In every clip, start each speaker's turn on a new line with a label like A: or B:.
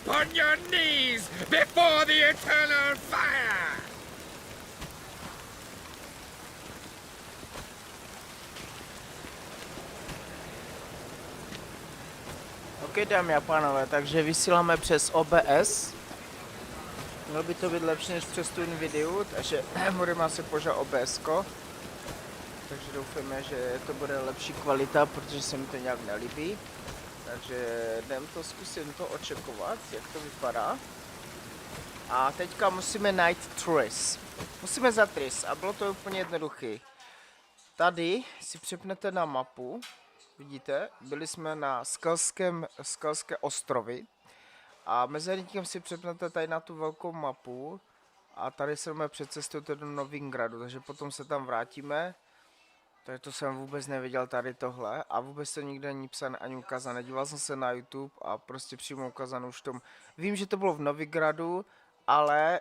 A: upon your knees before the eternal fire!
B: Ok, dámy a pánové, takže vysíláme přes OBS. Mělo by to být lepší než přes tu video, takže budeme asi požádat OBS-ko. Takže doufáme, že to bude lepší kvalita, protože se mi to nějak nelíbí. Takže zkusím to očekovat, jak to vypadá. A teďka musíme najít tris. Musíme za tris a bylo to úplně jednoduché. Tady si přepnete na mapu. Vidíte, byli jsme na skalské ostrovy a mezi tím si přepnete tady na tu velkou mapu a tady se přecestujete do Novingradu, takže potom se tam vrátíme. Takže to jsem vůbec nevěděl tady tohle a vůbec to nikde není psané ani ukázané. Nedíval jsem se na YouTube a prostě přímo ukázanou už tom. Vím, že to bylo v Novigradu, ale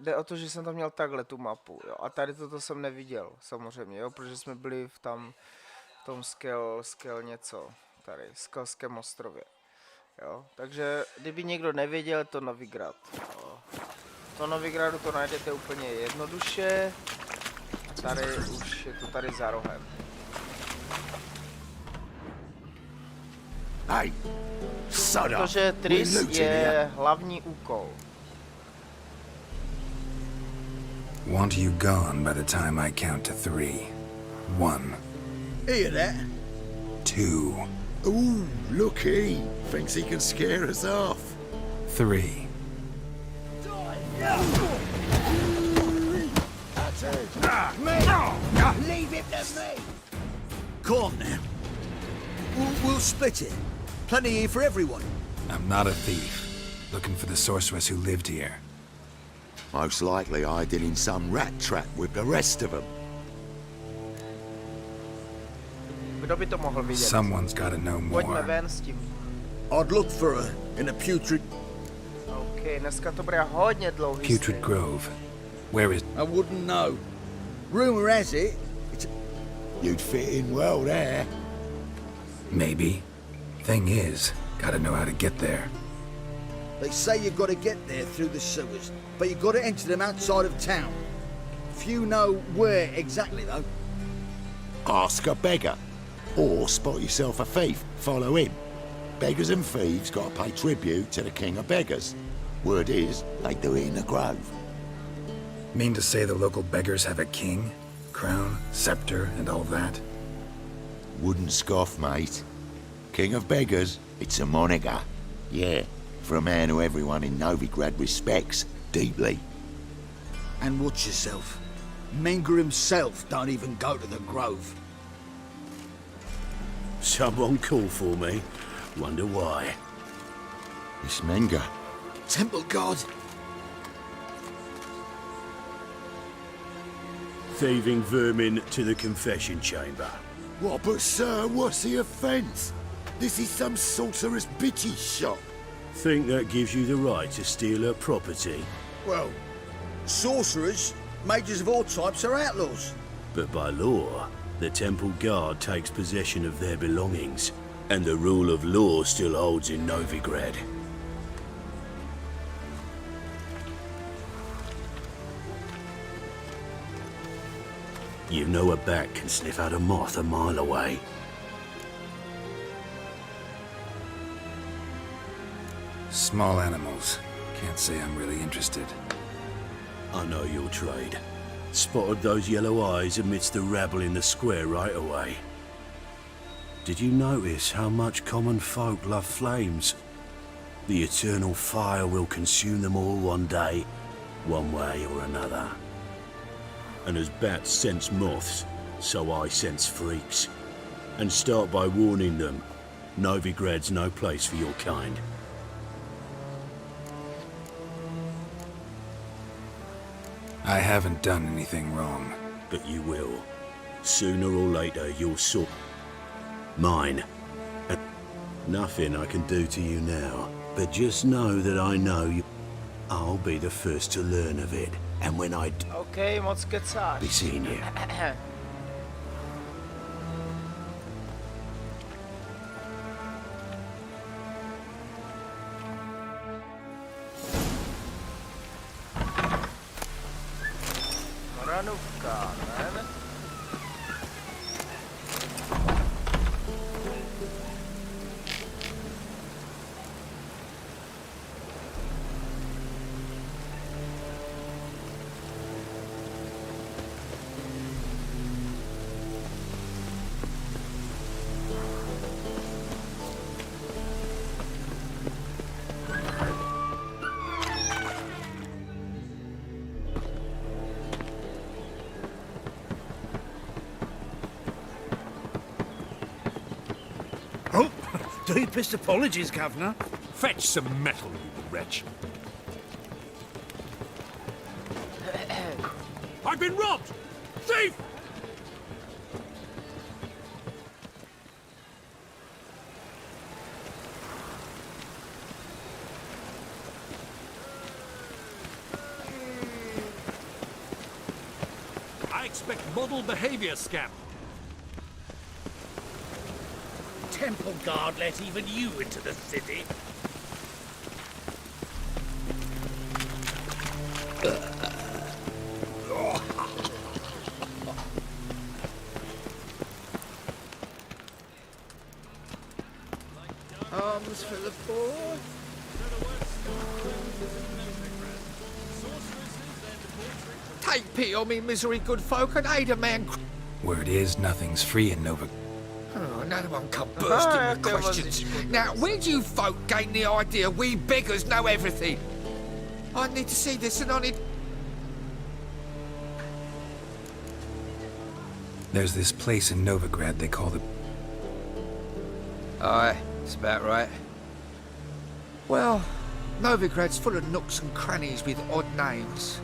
B: jde o to, že jsem tam měl takhle tu mapu, jo. A tady toto jsem neviděl, samozřejmě, jo, protože jsme byli v tom skel něco, tady, skalském ostrově, jo. Takže kdyby někdo nevěděl, to Novigrad, jo. To Novigradu to najdete úplně jednoduše. Tady už je to tady za rohem.
C: Hey,
B: protože tris je hlavní úkol.
C: Want you gone by the time I count to 3. 1.
D: Hear that?
C: 2.
D: Ooh, look he thinks he can scare us off.
C: 3.
D: Leave it to me. Come on now. We'll split it. Plenty here for everyone.
C: I'm not a thief. Looking for the sorceress who lived here.
D: Most likely hiding in some rat trap with the rest of them.
B: Kdo by to mohl vidět?
C: Someone's gotta know
B: Pojďme
C: more.
B: ven s tím.
D: I'd look for her in a putrid...
B: OK, dneska to bude hodně dlouhý
C: Putrid
B: stream.
C: Grove. Where is...
D: I wouldn't know. Rumour has it, it's... You'd fit in well there.
C: Maybe. Thing is, gotta know how to get there.
D: They say you've got to get there through the sewers, but you've got to enter them outside of town. Few know where exactly, though.
E: Ask a beggar. Or spot yourself a thief, follow him. Beggars and thieves got to pay tribute to the king of beggars. Word is, they do it in the grove.
C: Mean to say the local beggars have a king? Crown, scepter, and all that?
E: Wouldn't scoff, mate. King of beggars, it's a moniker. Yeah, for a man who everyone in Novigrad respects deeply.
D: And watch yourself. Menger himself don't even go to the grove.
F: Someone called for me. Wonder why.
E: It's Menger.
D: Temple God.
F: Thieving vermin to the confession chamber.
E: What, but sir, what's the offence? This is some sorcerer's bitch's shop.
F: Think that gives you the right to steal her property?
D: Well, sorcerers, mages of all types are outlaws.
F: But by law, the temple guard takes possession of their belongings, and the rule of law still holds in Novigrad. You know a bat can sniff out a moth a mile away.
C: Small animals. Can't say I'm really interested.
F: I know your trade. Spotted those yellow eyes amidst the rabble in the square right away. Did you notice how much common folk love flames? The eternal fire will consume them all one day, one way or another. And as bats sense moths, so I sense freaks. And start by warning them, Novigrad's no place for your kind.
C: I haven't done anything wrong.
F: But you will. Sooner or later, you'll sort mine. And nothing I can do to you now. But just know that I know you. I'll be the first to learn of it. And when I do,
B: OK, moc kecáš.
F: be seeing you.
B: lanovka, ne?
G: Oh, deepest apologies, Governor.
H: Fetch some metal, you wretch. I've been robbed! Thief! I expect model behavior, scamp.
G: Temple Guard let even you into the city.
B: Arms for the poor.
A: Take pity on me, misery good folk, and aid a man.
C: Word is, nothing's free in Nova.
A: Oh, another one come bursting with
B: there was
A: questions.
B: it.
A: Now, where do you folk gain the idea we beggars know everything? I need to see this and I need...
C: There's this place in Novigrad they call the...
A: Aye, it's about right. Well, Novigrad's full of nooks and crannies with odd names.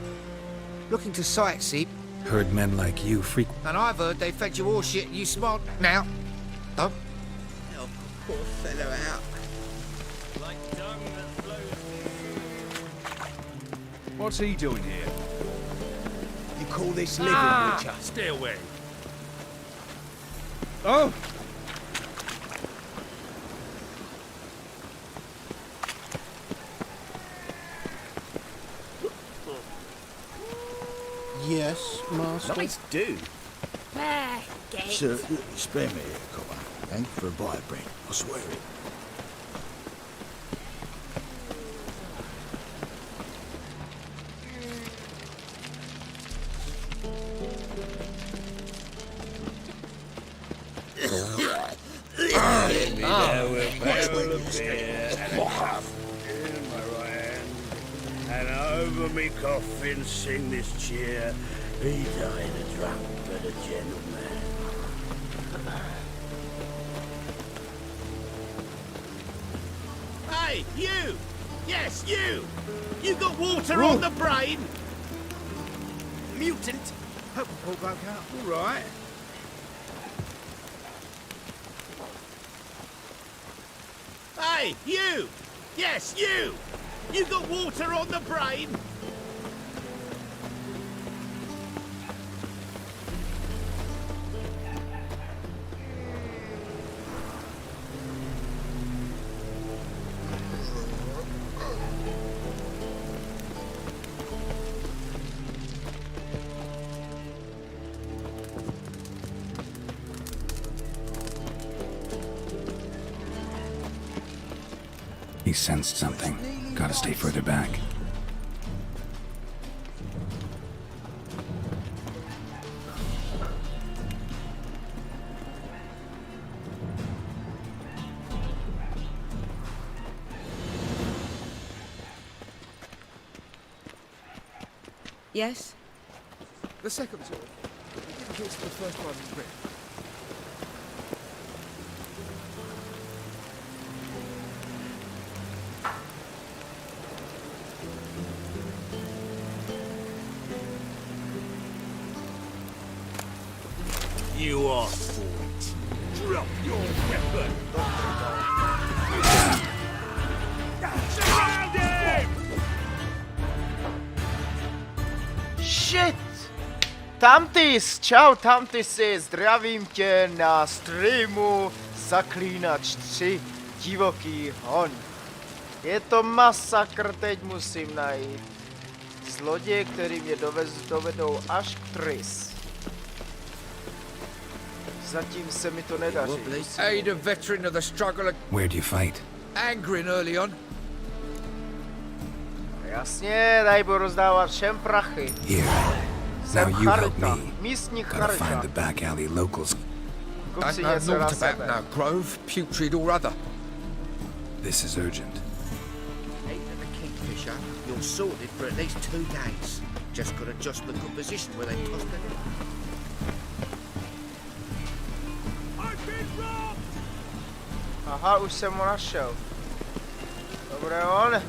A: Looking to sightsee,
C: Heard men like you frequent...
A: and I've heard they fed you all shit and you smart. Now, don't help a poor fellow out.
H: What's he doing here?
G: You call this living, Witcher?
H: Stay away.
G: Oh!
E: Yes, Master?
G: Nice do.
E: Sir, spare me a copper. Thank you for a bite of bread. I swear it.
F: And over me coffin sing this cheer. He died a drunk but a gentleman.
G: Hey, you! Yes, you! You got water on the brain? Mutant!
A: Hope the poor bloke out all right.
G: Hey, you! Yes, you! You got water on the brain?
C: He sensed something. Gotta stay further back.
I: Yes?
A: The second sword. We didn't get to the first one in Britain.
F: You asked for it. Drop your weapon! Surround him!
B: Shit! Tamtis, čau Tamtisi, zdravím tě na streamu Zaklínač 3 divoký hon. Je to masakr, teď musím najít Zloděje, který mě dovedou až k Tris. Zatím se mi to nedaří.
A: Aid a veteran of the struggle
C: Where do you fight?
A: angering early on.
B: Jasně, tady budu rozdávat všem prachy.
C: Here. Now you help me.
B: Místní
C: Gotta find
B: charita.
C: the back alley locals.
B: Kup
A: I
B: si
A: know
B: něco na
A: naught about
B: sebe.
A: no Grove, putrid or other.
C: This is urgent.
A: Ain't the Kingfisher, you're sorted for at least 2 days. Just got to adjust the composition where they tossed it in.
G: I've been robbed!
B: Aha, už jsem ho našel. Dobré on.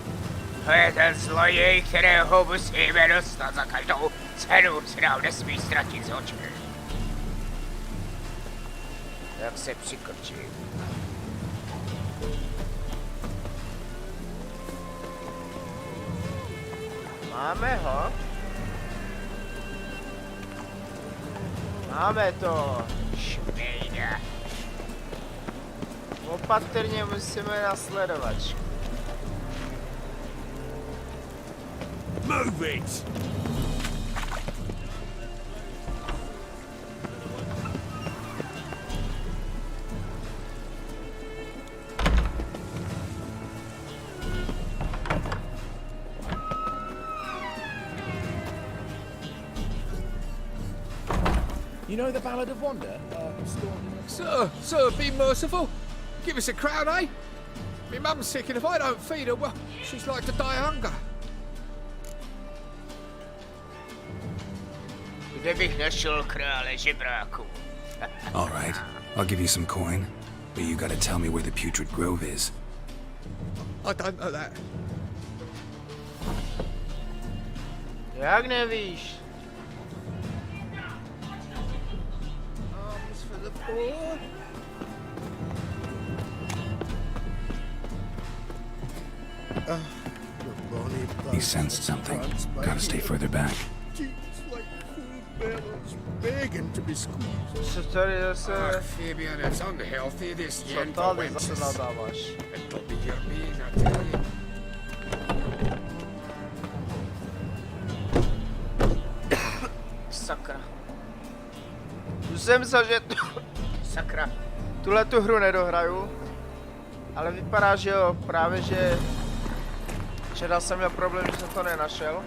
B: To je ten zloděj, kterého musíme dostat za každou cenu, si nám nesmí ztratit z očí. Jak se přikrčí. Máme ho. Máme to. Šmejda. Opatrně musíme nasledovat.
G: Move it!
I: You know the Ballad of Wonder?
A: Sir, be merciful. Give us a crown, eh? My mum's sick, and if I don't feed her, well, she's like to die of hunger.
B: Kde bych našel krále žebráků?
C: All right. I'll give you some coin, but you gotta tell me where the Putrid Grove is.
A: I don't know that.
B: Jak nevíš?
A: Arms for the poor.
C: He sensed something. Gotta stay further back.
E: Begging to be squeezed.
B: Co tady zase...
A: Fabian, it's unhealthy, this
B: Co
A: yen for
B: tady zase
A: wenches.
B: nadáváš?
A: It'll be your mean, I tell you.
B: Sakra. Už jsem myslel, že... Sakra. Tuhle tu hru nedohraju. Ale vypadá, že jo, právě že... Včera jsem měl problém, že jsem to nenašel.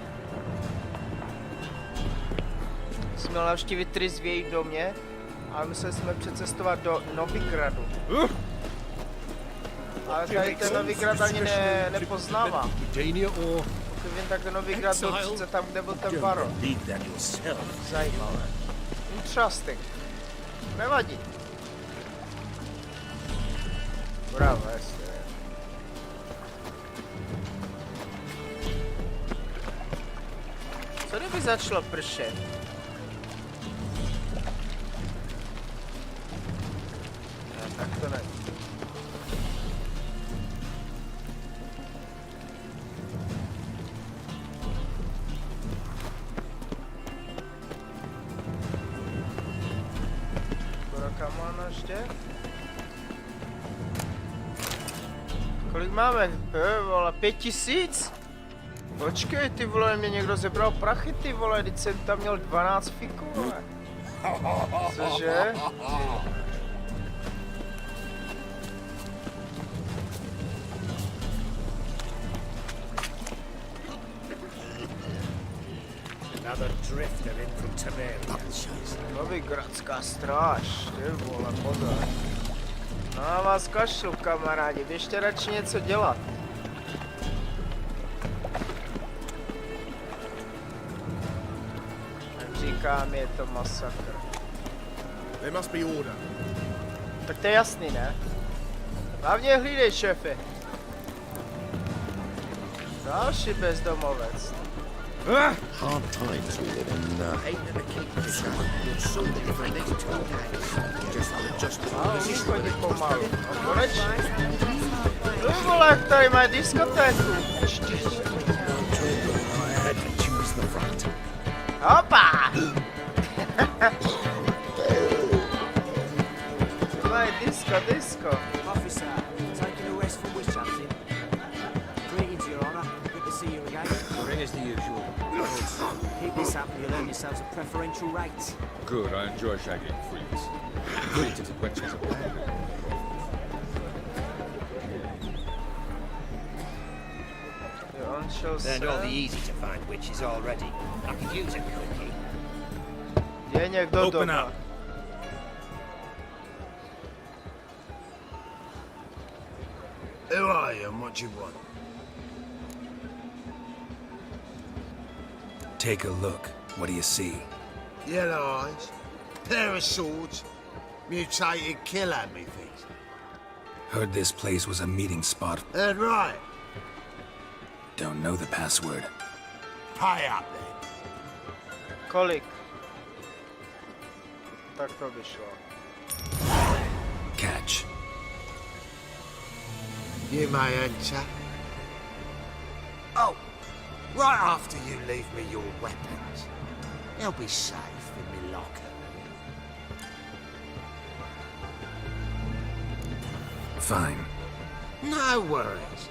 B: Jsem měl navštívit Tris v jejich domě, ale museli jsme přecestovat do Novigradu. Ale tady ten Novigrad ani nepoznávám.
H: Dania or
B: Pokud vím, tak ten Novigrad byl přece tam, kde byl ten baron. Zajímavé. Interesting. Nevadí. Bravo, jasně. Co kdyby začalo pršet? Ne, tak to ne. Skoro kam máme ještě? Kolik máme? Vole, 5000? Počkej, ty vole, mě někdo zebral prachy, ty vole, teď jsem tam měl 12 fiků, vole. Cože?
G: Another drifter in from Temeria.
B: Novigradská stráž, ty vole, pozor. No a vás kašlu, kamarádi, běžte radši něco dělat. Jak říkám, je to masakr.
G: There must be order.
B: Tak to je jasný, ne? Hlavně hlídej, šéfe. Další bezdomovec.
E: Hard times we live in.
A: Ain't the Kingfisher, you're sorted for at least 2 days. Just got to adjust the
B: A umí
A: composition where
B: chodit
A: they tossed
B: pomalu.
A: it in.
B: No konečně. Ty vole, jak tady mají diskotéku.
G: I had to choose the front.
B: Opa! Mají disco.
I: Officer, taking a rest from witch hunting. Greetings, Your Honour. Good to see you again.
G: Same as the usual.
J: Keep this up and you'll earn yourselves a preferential rate.
H: Good, I enjoy shagging freaks. Good to quench as a plan.
G: Learned all the easy to find witches already. I could use a cookie.
B: Open up.
E: Who are you and what do you want?
C: Take a look. What do you see?
E: Yellow eyes, pair of swords, mutated killer, methinks.
C: Heard this place was a meeting spot.
E: Heard right.
C: Don't know the password.
E: Pay up then.
B: Kolik? Tak to by šlo.
C: Catch.
E: You may enter. Oh, right after you leave me your weapons. They'll be safe in my locker.
C: Fine.
E: No worries.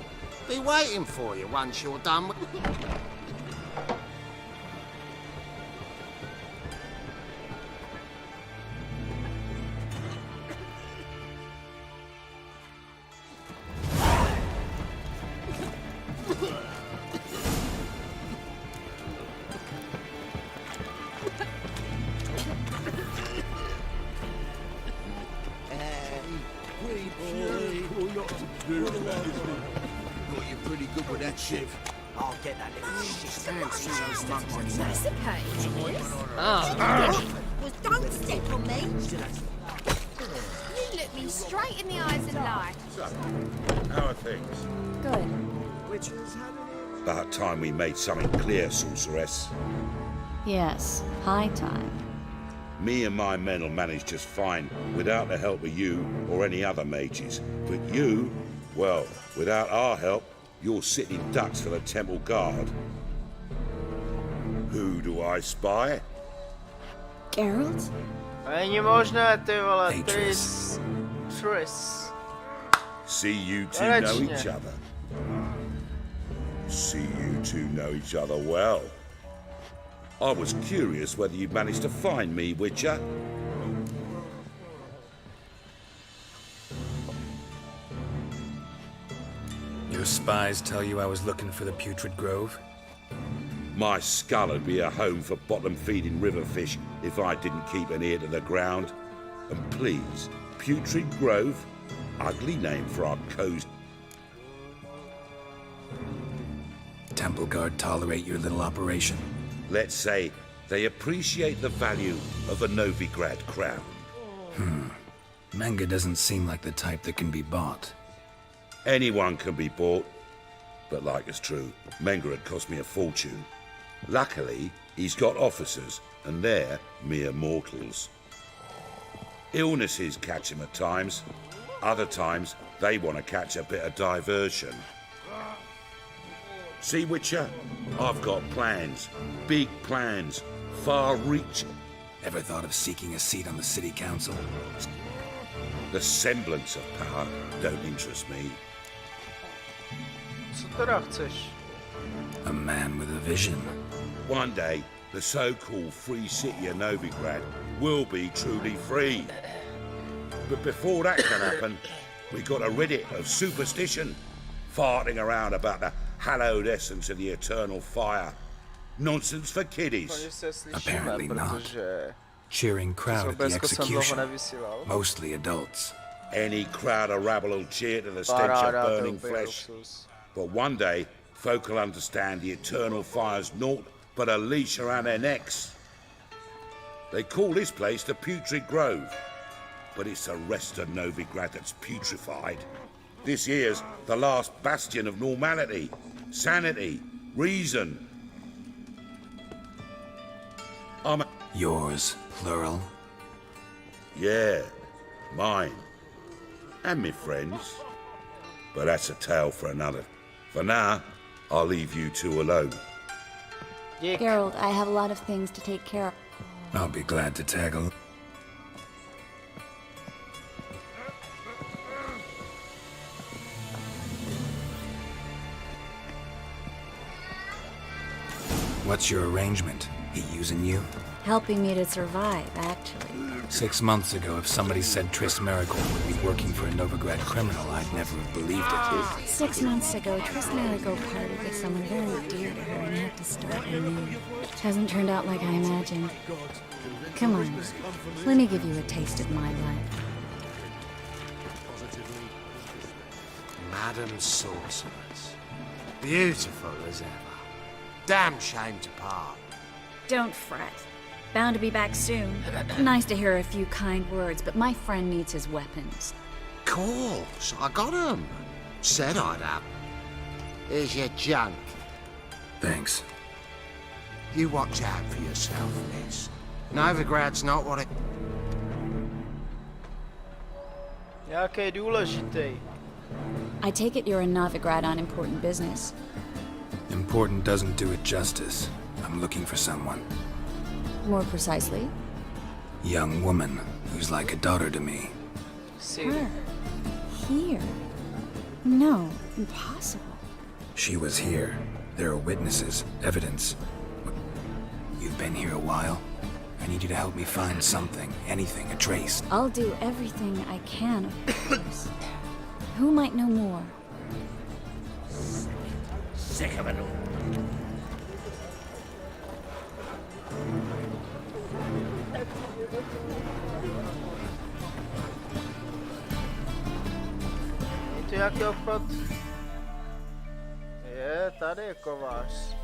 E: Be waiting for you once you're done with...
D: You're pretty good with that shit.
G: I'll get that little shit. Fancy those monkeys.
K: That's okay, cheers.
L: Well, don't step on me.
K: You look me straight in the eyes and lie.
E: How are things?
K: Good.
E: About time we made something clear, sorceress.
K: Yes, high time.
E: Me and my men will manage just fine without the help of you or any other mages. But you, well, without our help, you're sitting ducks for the temple guard. Who do I spy?
K: Geralt?
B: Není možné, ty vole,
C: Hey,
B: Tris.
E: See you two know each other. See you two know each other well. I was curious whether you'd managed to find me, Witcher.
C: Your spies tell you I was looking for the Putrid Grove?
E: My skull would be a home for bottom-feeding river fish if I didn't keep an ear to the ground. And please, Putrid Grove? Ugly name for our coast.
C: Temple Guard tolerate your little operation?
E: Let's say they appreciate the value of a Novigrad crown.
C: Manga doesn't seem like the type that can be bought.
E: Anyone can be bought, but like it's true, Menga had cost me a fortune. Luckily, he's got officers, and they're mere mortals. Illnesses catch him at times. Other times, they want to catch a bit of diversion. See, Witcher? I've got plans. Big plans. Far-reaching.
C: Ever thought of seeking a seat on the city council?
E: The semblance of power don't interest me.
B: Co teda chceš?
C: A man with a vision.
E: One day, the so-called free city of Novigrad will be truly free. But before that can happen, we got to rid it of superstition, farting around about the hallowed essence of the eternal fire. Nonsense for kiddies.
C: Apparently not. Cheering crowd at the execution. Mostly adults.
E: Any crowd of rabble will cheer to the stench of burning flesh. But one day, folk will understand the eternal fire's naught but a leash around their necks. They call this place the Putrid Grove, but it's the rest of Novigrad that's putrefied. This here's the last bastion of normality, sanity, reason.
C: Yours, plural?
E: Yeah, mine. And me friends. But that's a tale for another. For now, I'll leave you two alone.
K: Geralt, I have a lot of things to take care of.
C: I'll be glad to taggle. What's your arrangement? He using you?
M: Helping me to survive, actually.
C: 6 months ago, if somebody said Triss Merigold would be working for a Novigrad criminal, I'd never have believed it.
M: 6 months ago, Triss Merigold parted with someone very dear to her and had to start anew. Hasn't turned out like I imagined. Come on, let me give you a taste of my life.
N: Madam Sorceress. Beautiful as ever. Damn shame to part.
M: Don't fret. Bound to be back soon. Nice to hear a few kind words, but my friend needs his weapons.
N: Course, I got 'em. Said I'd have. Here's your junk.
C: Thanks.
N: You watch out for yourself, miss. Novigrad's not what it...
B: Nějaký důležitý.
M: I take it you're in Novigrad on important business.
C: Important doesn't do it justice. I'm looking for someone.
M: More precisely?
C: Young woman who's like a daughter to me.
M: Her? Here? No, impossible.
C: She was here. There are witnesses, evidence. You've been here a while. I need you to help me find something, anything, a trace.
M: I'll do everything I can, of course. Who might know more?
G: Sick of it all.
B: Je to jaký obchod? Je, tady je kovář.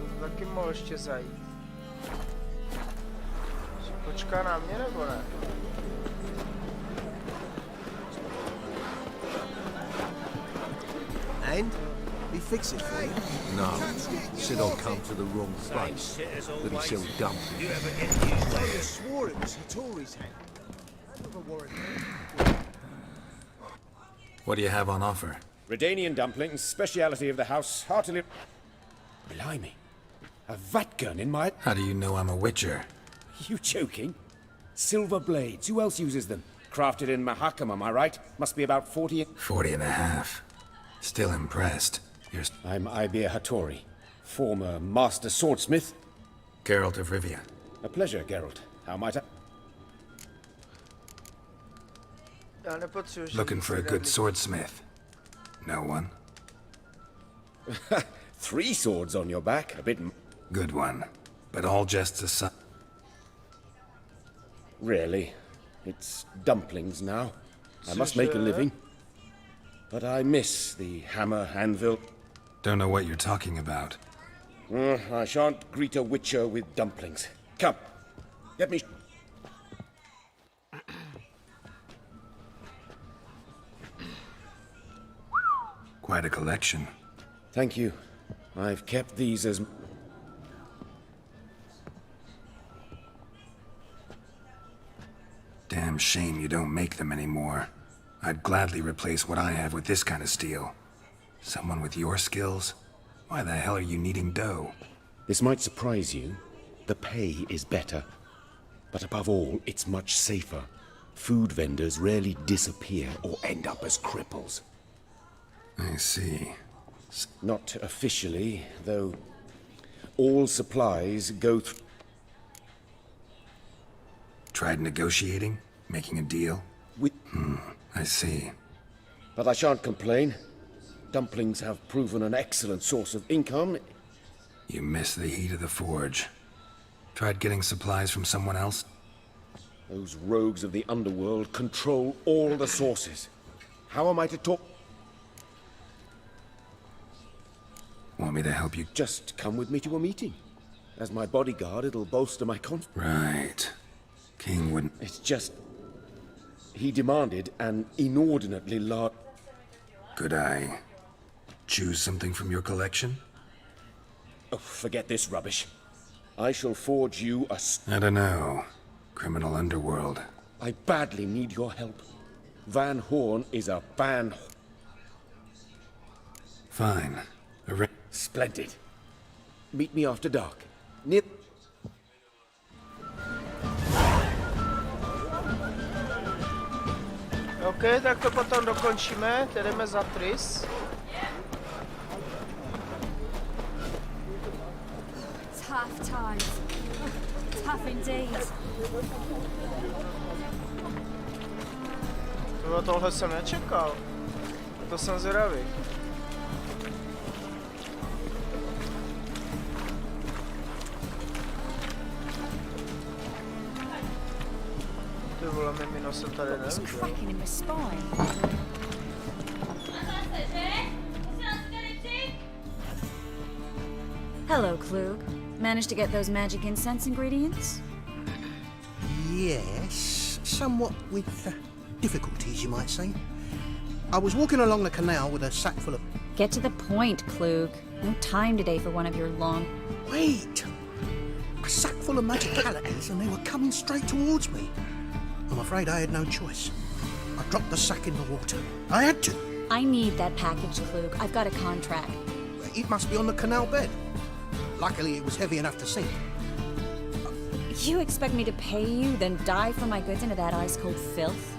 B: To taky mohl ještě zajít. Počká na mě nebo ne?
O: And? He fix it for you?
P: No. Said I'll come to the wrong place. That he sells dumplings.
D: You swore it was Hattori's hand.
C: What do you have on offer?
Q: Redanian dumplings, speciality of the house, heartily... Blimey. A vatgun in my...
C: How do you know I'm a witcher?
Q: You joking? Silver blades, who else uses them? Crafted in Mahakam, am I right? Must be about 40...
C: 40 and a half. Still impressed.
Q: I'm Ibir Hattori, former master swordsmith.
C: Geralt of Rivia.
Q: A pleasure, Geralt. How might I...
C: Looking for a good swordsmith. No one?
Q: 3 swords on your back, a bit...
C: Good one. But all jests aside...
Q: Really? It's dumplings now. I must make a living. But I miss the hammer, anvil...
C: Don't know what you're talking about.
Q: I shan't greet a witcher with dumplings. Come, let me...
C: Quite a collection.
Q: Thank you. I've kept these as...
C: Damn shame you don't make them anymore. I'd gladly replace what I have with this kind of steel. Someone with your skills? Why the hell are you needing dough?
Q: This might surprise you. The pay is better. But above all, it's much safer. Food vendors rarely disappear or end up as cripples.
C: I see.
Q: Not officially, though all supplies go through...
C: Tried negotiating? Making a deal? I see.
Q: But I shan't complain. Dumplings have proven an excellent source of income.
C: You miss the heat of the forge. Tried getting supplies from someone else?
Q: Those rogues of the underworld control all the sources. How am I to talk?
C: Want me to help you?
Q: Just come with me to a meeting. As my bodyguard, it'll bolster my
C: Right. King wouldn't...
Q: It's just... He demanded an inordinately large...
C: Could I choose something from your collection?
Q: Oh, forget this rubbish. I shall forge you a...
C: I don't know. Criminal underworld.
Q: I badly need your help. Van Horn is a ban...
C: Fine.
Q: Splendid. Meet me after dark. Near...
B: OK, tak to potom dokončíme, jdeme za Triss.
M: times. Tough indeed.
B: Tohle jsem nečekal. To jsem zvědavý. Ty vole, mimino se tady neviděl.
M: Hello, Klug. Managed to get those magic incense ingredients?
O: Yes, somewhat with difficulties, you might say. I was walking along the canal with a sack full of...
M: Get to the point, Klug. No time today for one of your long...
O: Wait! A sack full of magicalities and they were coming straight towards me. I'm afraid I had no choice. I dropped the sack in the water. I had to.
M: I need that package, Klug. I've got a contract.
O: It must be on the canal bed. Luckily, it was heavy enough to sink.
M: You expect me to pay you, then dive for my goods into that ice-cold filth?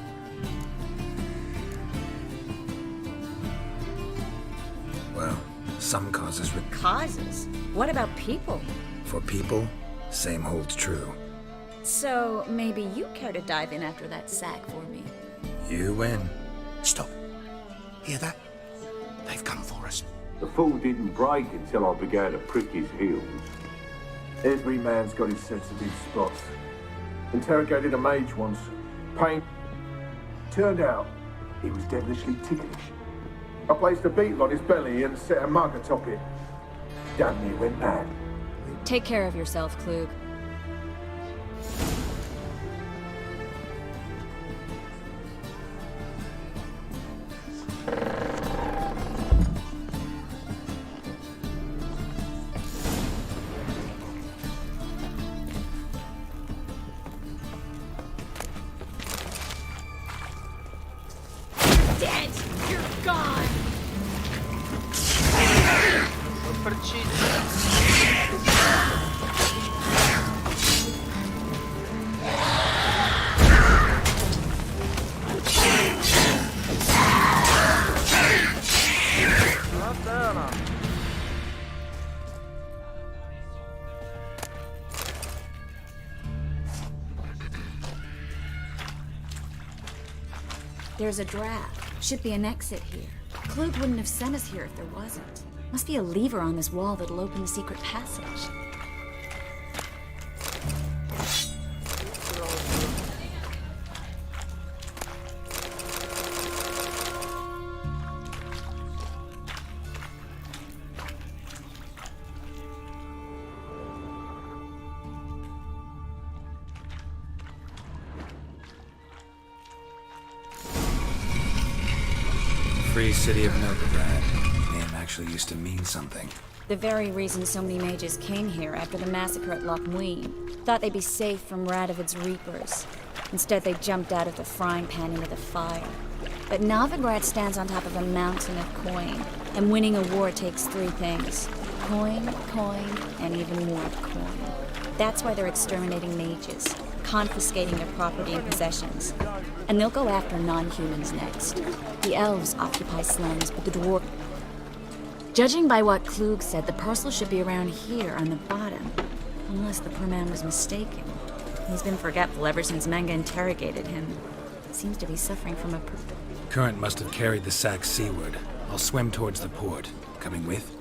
C: Well, some causes...
M: Causes? What about people?
C: For people, same holds true.
M: So, maybe you care to dive in after that sack for me?
C: You win.
O: Stop. Hear that? They've come for us.
R: The fall didn't break until I began to prick his heels. Every man's got his sensitive spots. Interrogated a mage once. Pain. Turned out, he was devilishly ticklish. I placed a beetle on his belly and set a mug atop it. Damn near went mad.
M: Take care of yourself, Klug.
L: Dead! You're gone!
M: There's a draft. Should be an exit here. Klug wouldn't have sent us here if there wasn't. Must be a lever on this wall that'll open the secret passage.
C: Free city of Novigrad. Name actually used to mean something.
M: The very reason so many mages came here after the massacre at Loch Muin. Thought they'd be safe from Radovid's reapers. Instead, they jumped out of the frying pan into the fire. But Novigrad stands on top of a mountain of coin, and winning a war takes three things. Coin, coin, and even more coin. That's why they're exterminating mages, confiscating their property and possessions. And they'll go after non-humans next. The elves occupy slums, but the dwarf... Judging by what Klug said, the parcel should be around here on the bottom. Unless the poor man was mistaken. He's been forgetful ever since Manga interrogated him. Seems to be suffering from a...
C: Current must have carried the sack seaward. I'll swim towards the port. Coming with?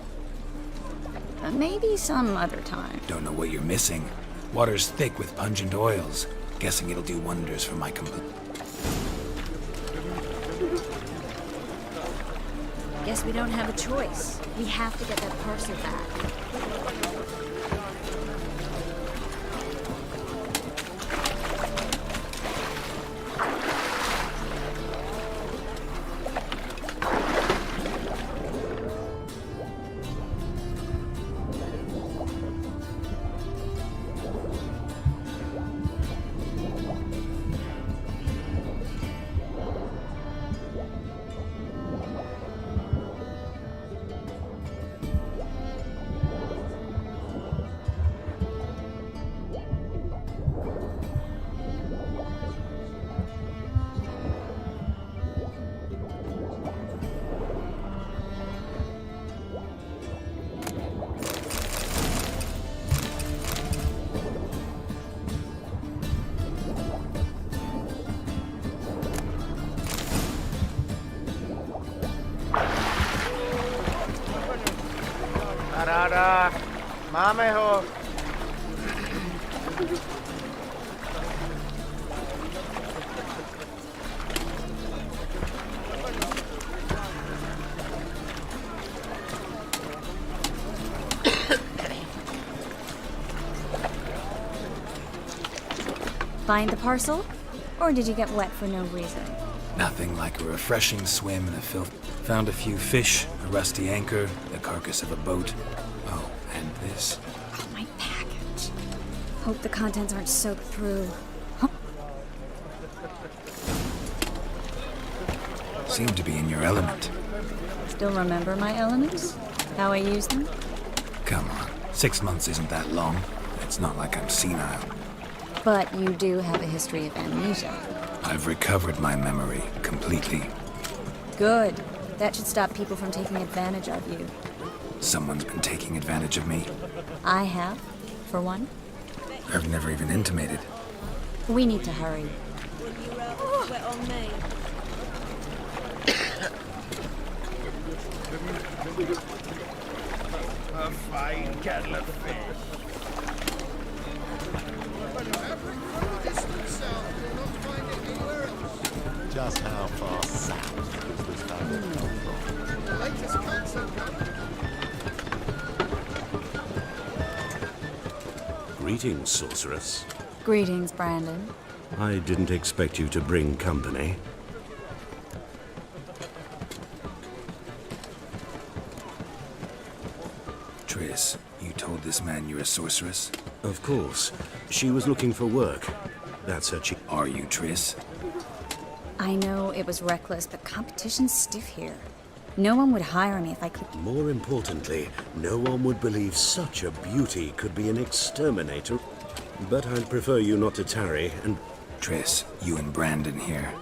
M: Maybe some other time.
C: Don't know what you're missing. Water's thick with pungent oils. Guessing it'll do wonders for my
M: Guess we don't have a choice. We have to get that parcel back.
B: Dobrá, máme ho.
M: Find the parcel? Or did you get wet for no reason?
C: Nothing like a refreshing swim in the filth. Found a few fish, a rusty anchor, the carcass of a boat. Oh, and this.
M: Oh, my package. Hope the contents aren't soaked through.
C: Seem to be in your element.
M: Still remember my elements? How I use them?
C: Come on, 6 months isn't that long. It's not like I'm senile.
M: But you do have a history of amnesia.
C: I've recovered my memory completely.
M: Good. That should stop people from taking advantage of you.
C: Someone's been taking advantage of me.
M: I have, for one.
C: I've never even intimated.
M: We need to hurry.
L: Wet on me.
G: A fine kettle of fish.
P: Just how far south does this family come from?
G: The latest council.
F: Greetings, sorceress.
M: Greetings, Brandon.
F: I didn't expect you to bring company.
C: Triss, you told this man you're a sorceress?
F: Of course. She was looking for work. That's her
C: Are you, Triss?
M: I know it was reckless, but competition's stiff here. No one would hire me if I could.
F: More importantly, no one would believe such a beauty could be an exterminator. But I'd prefer you not to tarry and...
C: Triss, you and Brandon here.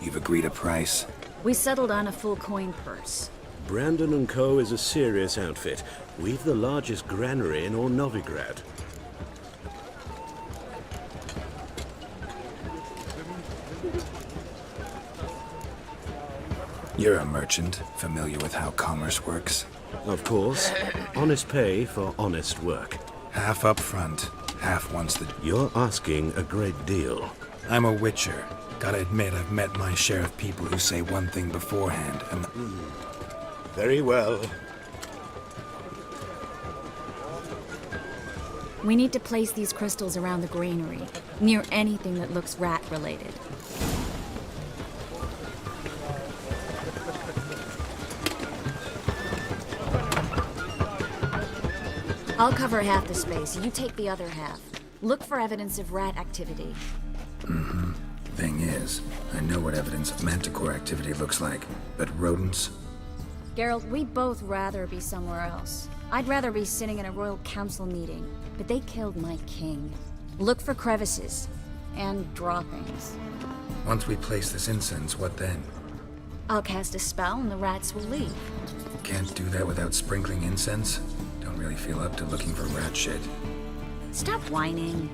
C: You've agreed a price?
M: We settled on a full coin purse.
F: Brandon & Co. is a serious outfit. We've the largest granary in all Novigrad.
C: You're a merchant, familiar with how commerce works?
F: Of course. Honest pay for honest work.
C: Half up front, half once the...
F: You're asking a great deal.
C: I'm a witcher. Gotta admit, I've met my share of people who say one thing beforehand and...
F: Very well.
M: We need to place these crystals around the granary, near anything that looks rat-related. I'll cover half the space, you take the other half. Look for evidence of rat activity.
C: Mm-hmm. Thing is, I know what evidence of manticore activity looks like, but rodents?
M: Geralt, we'd both rather be somewhere else. I'd rather be sitting in a royal council meeting, but they killed my king. Look for crevices and droppings.
C: Once we place this incense, what then?
M: I'll cast a spell and the rats will leave.
C: Can't do that without sprinkling incense? Don't really feel up to looking for rat shit.
M: Stop whining.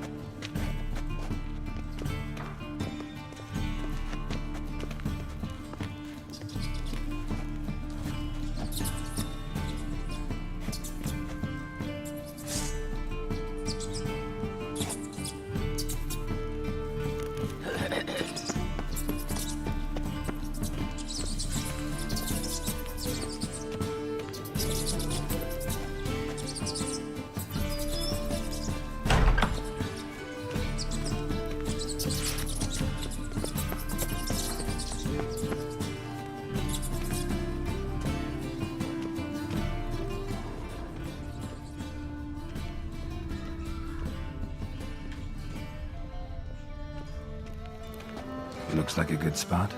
C: Looks like a good spot.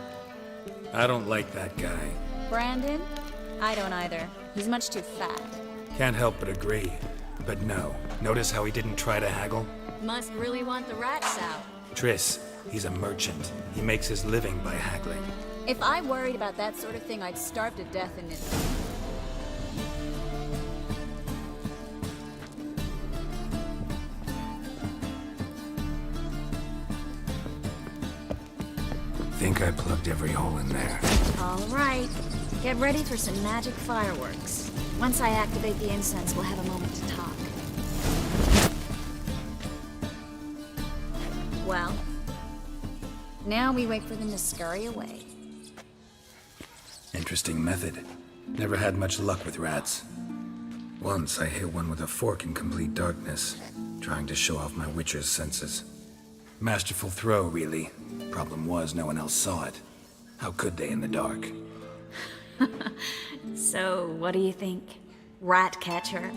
C: I don't like that guy.
M: Brandon? I don't either. He's much too fat.
C: Can't help but agree. But no. Notice how he didn't try to haggle?
M: Must really want the rats out.
C: Triss, he's a merchant. He makes his living by haggling.
M: If I worried about that sort of thing, I'd starve to death in this.
C: Think I plugged every hole in there.
M: All right. Get ready for some magic fireworks. Once I activate the incense, we'll have a moment to talk. Well, now we wait for them to scurry away.
C: Interesting method. Never had much luck with rats. Once I hit one with a fork in complete darkness, trying to show off my witcher's senses. Masterful throw, really. Problem was, no one else saw it. How could they in the dark?
M: So, what do you think? Rat catcher?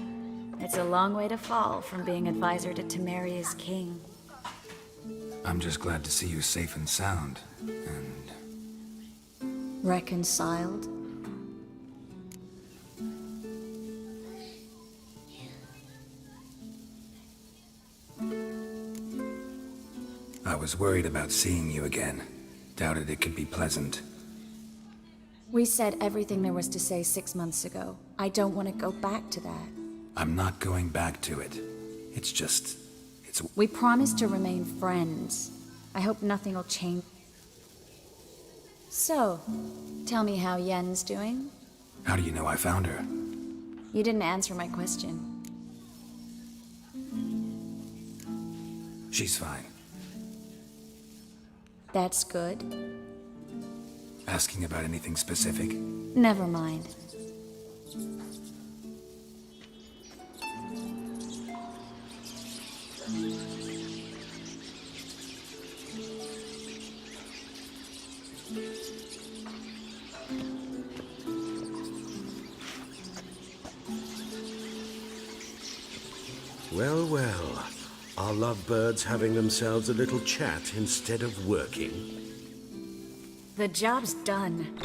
M: It's a long way to fall from being advisor to Temeria's king.
C: I'm just glad to see you safe and sound, and...
M: Reconciled?
C: I was worried about seeing you again. Doubted it could be pleasant.
M: We said everything there was to say 6 months ago. I don't want to go back to that.
C: I'm not going back to it. It's just...
M: We promised to remain friends. I hope nothing will change. So, tell me how Yen's doing?
C: How do you know I found her?
M: You didn't answer my question.
C: She's fine.
M: That's good.
C: Asking about anything specific?
M: Never mind.
F: Well, well. Our lovebirds having themselves a little chat instead of working.
M: The job's done.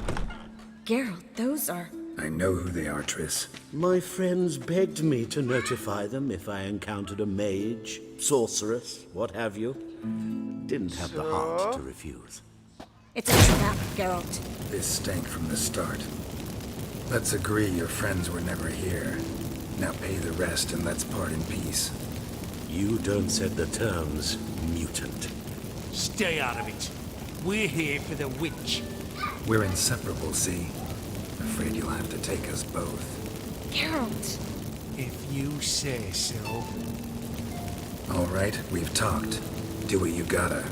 M: Geralt, those are...
C: I know who they are, Triss.
F: My friends begged me to notify them if I encountered a mage, sorceress, what have you. Didn't have the heart to refuse.
M: It's a trap, Geralt.
C: This stank from the start. Let's agree your friends were never here. Now pay the rest and let's part in peace.
F: You don't set the terms, mutant.
G: Stay out of it. We're here for the witch.
C: We're inseparable, see? Afraid you'll have to take us both.
M: Geralt!
G: If you say so.
C: All right, we've talked. Do what you gotta.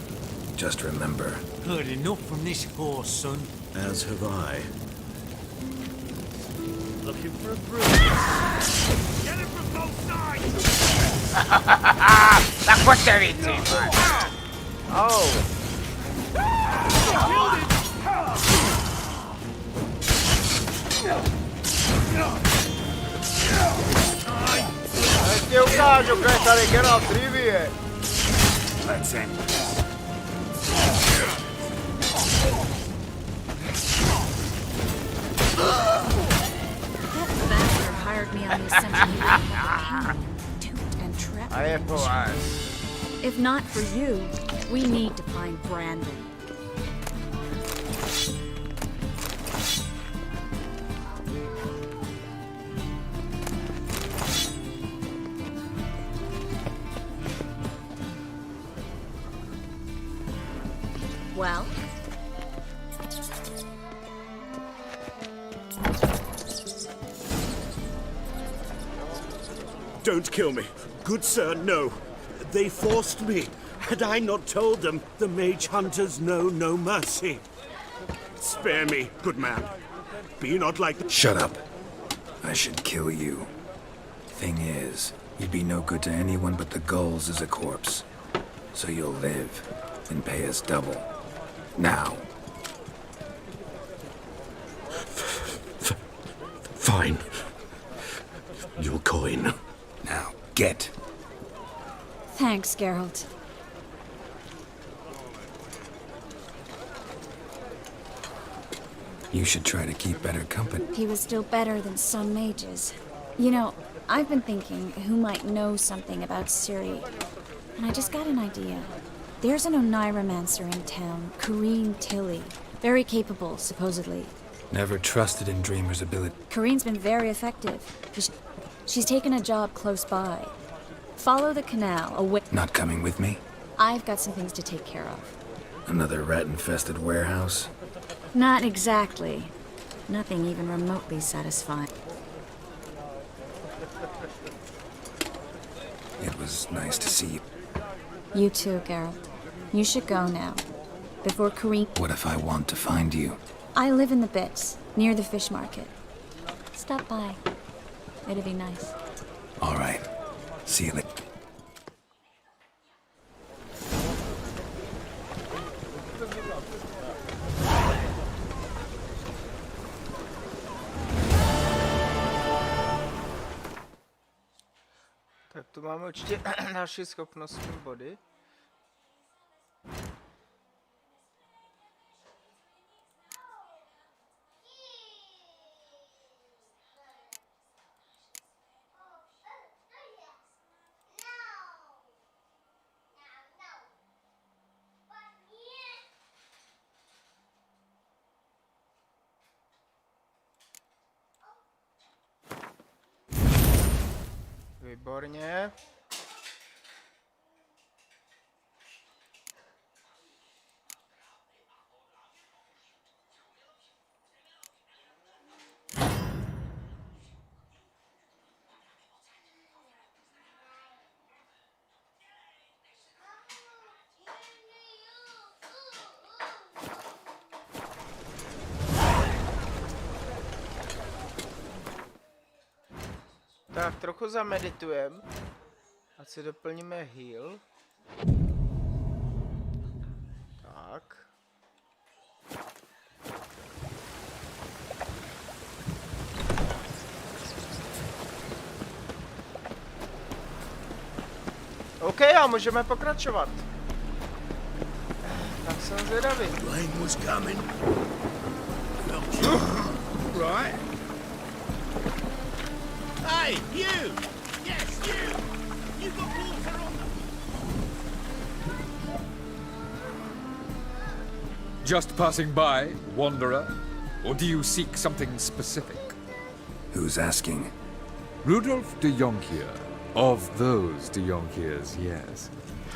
C: Just remember.
G: Heard enough from this horse, son.
F: As have I.
G: Looking for a brew. Get it from both sides!
B: La quatterizzi! Oh! Ti ukažu kaj stari Geralt trivije!
C: Let's end this.
M: That bastard hired me on the assumption he would have toot and trap.
B: A je po vás.
M: If not for you, we need to find Brandon. Well?
F: Don't kill me. Good sir, no. They forced me. Had I not told them, the mage hunters know no mercy. Spare me, good man. Be not like...
C: Shut up. I should kill you. Thing is, you'd be no good to anyone but the gulls as a corpse. So you'll live and pay us double. Now.
F: Fine. Your coin.
C: Now, get.
M: Thanks, Geralt.
C: You should try to keep better company.
M: He was still better than some mages. You know, I've been thinking who might know something about Ciri. And I just got an idea. There's an Oneiromancer in town, Corrine Tilly. Very capable, supposedly.
C: Never trusted in Dreamer's ability.
M: Corrine's been very effective. She's taken a job close by. Follow the canal away.
C: Not coming with me?
M: I've got some things to take care of.
C: Another rat-infested warehouse?
M: Not exactly. Nothing even remotely satisfying.
C: Nice to see you.
M: You too, Geralt. You should go now. Before Kareem...
C: What if I want to find you?
M: I live in the Bits, near the fish market. Stop by. It'd be nice.
C: All right. See you later.
B: Tak tu máme určitě další schopnostní body. Výborně. Tak, trochu zameditujem. A si doplníme heal. Tak. OK, a můžeme pokračovat. Tak jsem zvědavý.
G: Rain was coming. Right. Hey, you! Yes, you! You got water on them!
S: Just passing by, wanderer? Or do you seek something specific?
C: Who's asking?
S: Rudolf de Jonkier. Of those de Jonkiers, yes.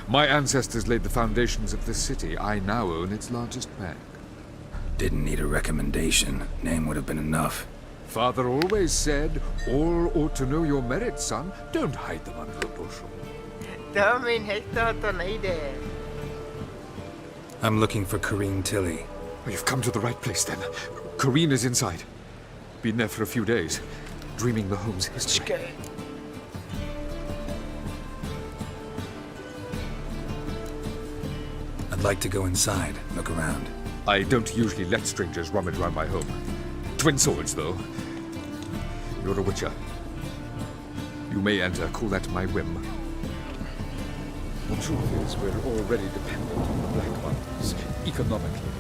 S: My ancestors laid the foundations of this city. I now own its largest bank.
C: Didn't need a recommendation. Name would have been enough.
S: Father always said, all ought to know your merits, son. Don't hide them under a bushel.
C: I'm looking for Kareen Tilly.
S: You've come to the right place, then. Kareen is inside. Been there for a few days, dreaming the home's history.
C: I'd like to go inside, look around.
S: I don't usually let strangers rummage around my home. Twin swords, though. You're a witcher. You may enter, call that my whim. The truth is, we're already dependent on the Black Ones, economically.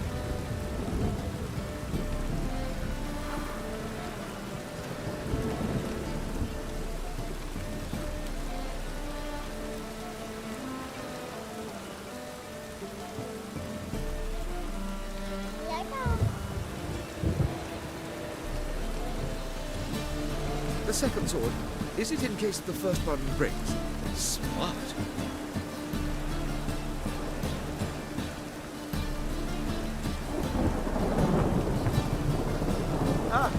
A: The second sword, is it in case the first one breaks? Smart.
B: Ah.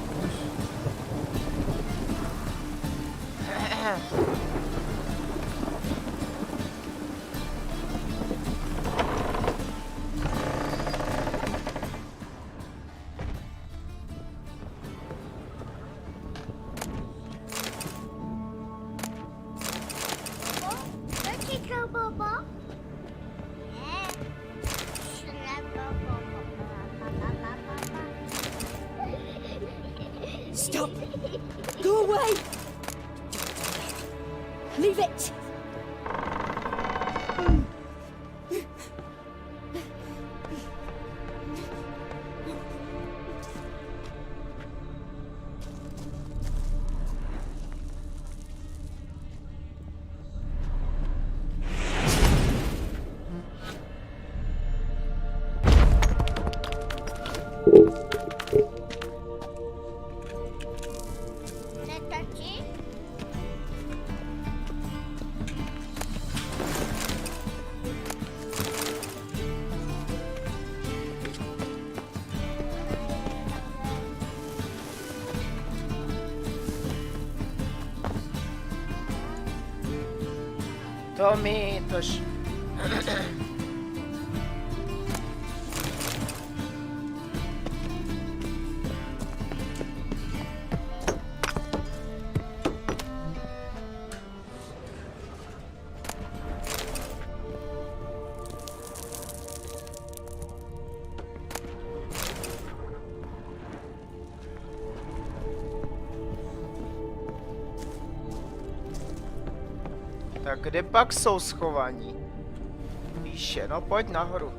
K: Stop! Go away! Leave it!
B: Tommy, tož... Tak kde pak jsou schovaní? Výše, no pojď nahoru.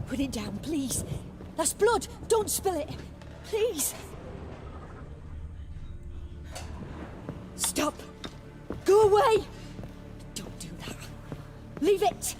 L: Put it down, please. That's blood. Don't spill it. Please. Stop. Go away. Don't do that. Leave it.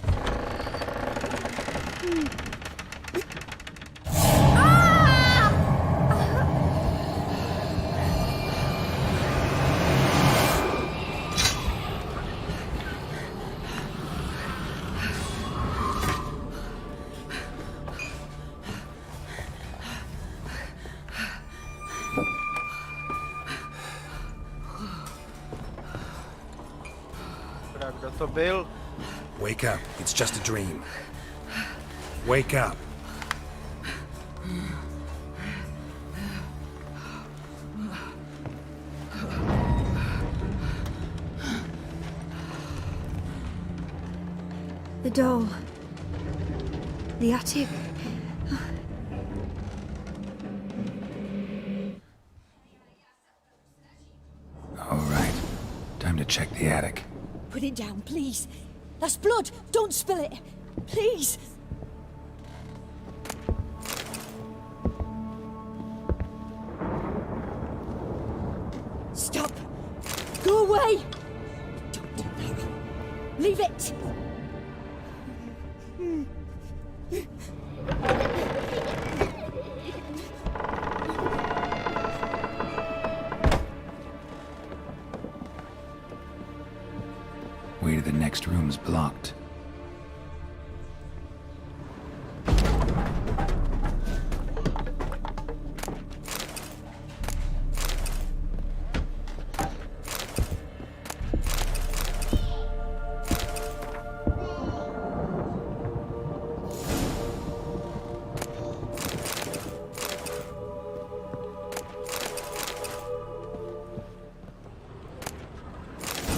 B: Kdo to byl?
C: Wake up. It's just a dream. Wake up.
L: The doll. The attic.
C: All right. Time to check the attic.
L: Put it down, please. That's blood. Don't spill it. Please. Stop. Go away. Don't do that. Leave it.
C: Way to the next room's blocked.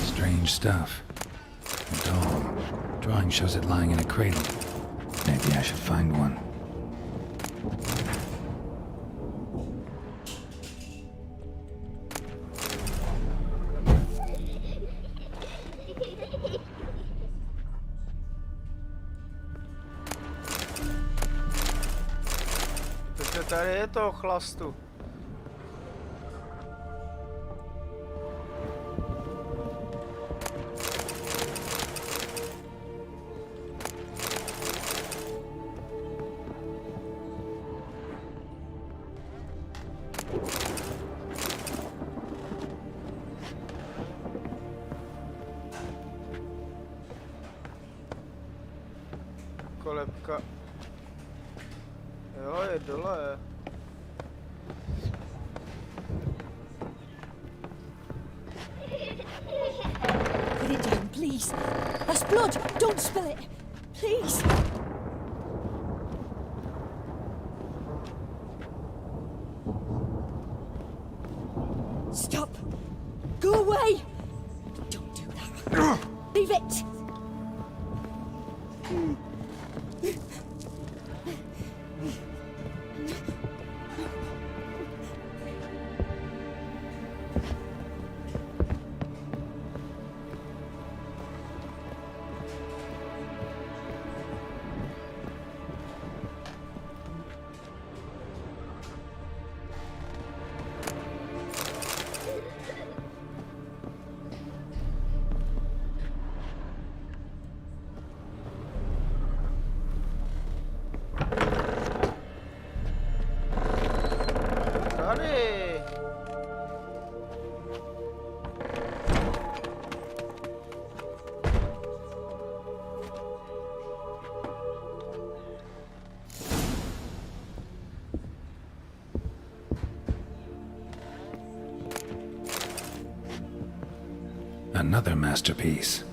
C: Strange stuff. A doll. Drawing shows it lying in a cradle. Maybe I should find one.
B: Takže tady je to chlastu. Kolebka. Jo, je dole.
L: Put it down, please. That's blood. Don't spill it. Please. Stop. Go away. Don't do that. Leave it.
C: Another masterpiece.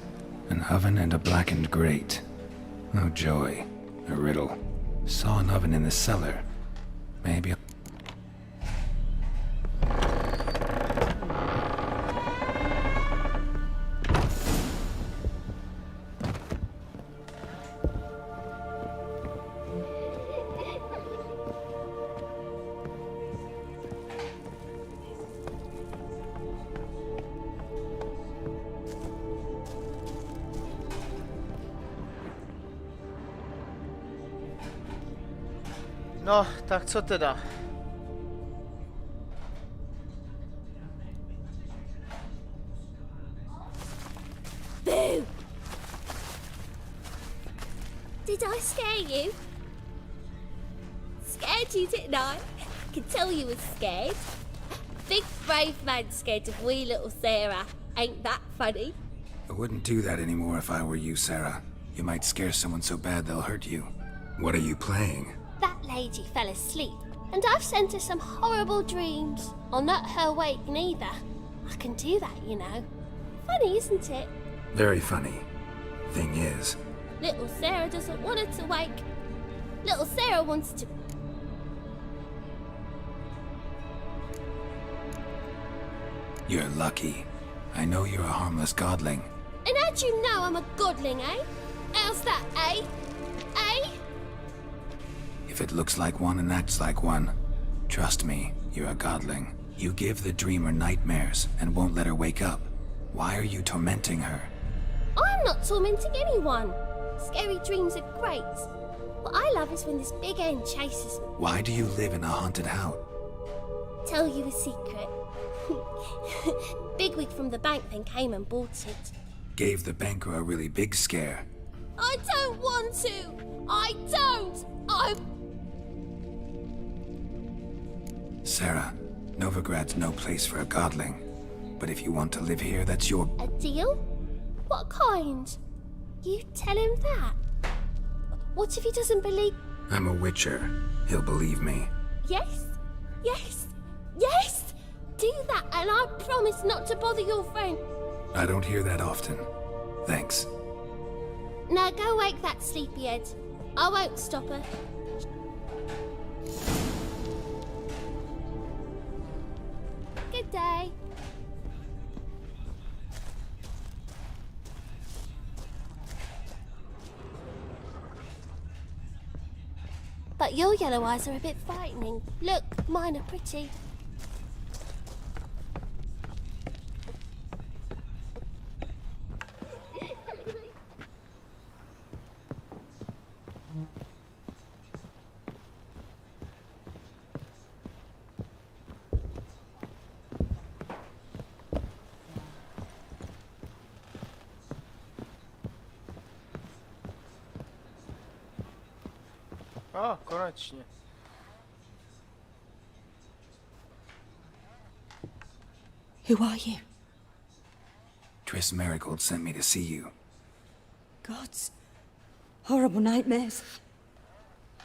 C: An oven and a blackened grate. Oh joy. A riddle. Saw an oven in the cellar. Maybe...
B: No, tak co teda?
K: Boo! Did I scare you? Scared you, didn't I? Could tell you was scared. Big brave man scared of wee little Sarah. Ain't that funny?
C: I wouldn't do that anymore if I were you, Sarah. You might scare someone so bad they'll hurt you. What are you playing?
K: That lady fell asleep, and I've sent her some horrible dreams. I'll not her wake neither. I can do that, you know. Funny, isn't it?
C: Very funny. Thing is...
K: Little Sarah doesn't want her to wake. Little Sarah wants to...
C: You're lucky. I know you're a harmless godling.
K: And how'd you know I'm a godling, eh? How's that, eh? Eh?
C: If it looks like one and acts like one, trust me, you're a godling. You give the dreamer nightmares and won't let her wake up. Why are you tormenting her?
K: I'm not tormenting anyone. Scary dreams are great. What I love is when this big end chases me.
C: Why do you live in a haunted house?
K: Tell you a secret. Bigwig from the bank then came and bought it.
C: Gave the banker a really big scare.
K: I don't want to! I don't!
C: Sarah, Novigrad's no place for a godling. But if you want to live here, that's your...
K: A deal? What kind? You tell him that? What if he doesn't believe...
C: I'm a witcher. He'll believe me.
K: Yes? Yes? Yes! Do that and I promise not to bother your friend.
C: I don't hear that often. Thanks.
K: Now go wake that sleepyhead. I won't stop her. Good day. But your yellow eyes are a bit frightening. Look, mine are pretty.
B: O, konečně.
L: Who are you?
C: Triss Marigold sent me to see you.
L: Gods. Horrible nightmares.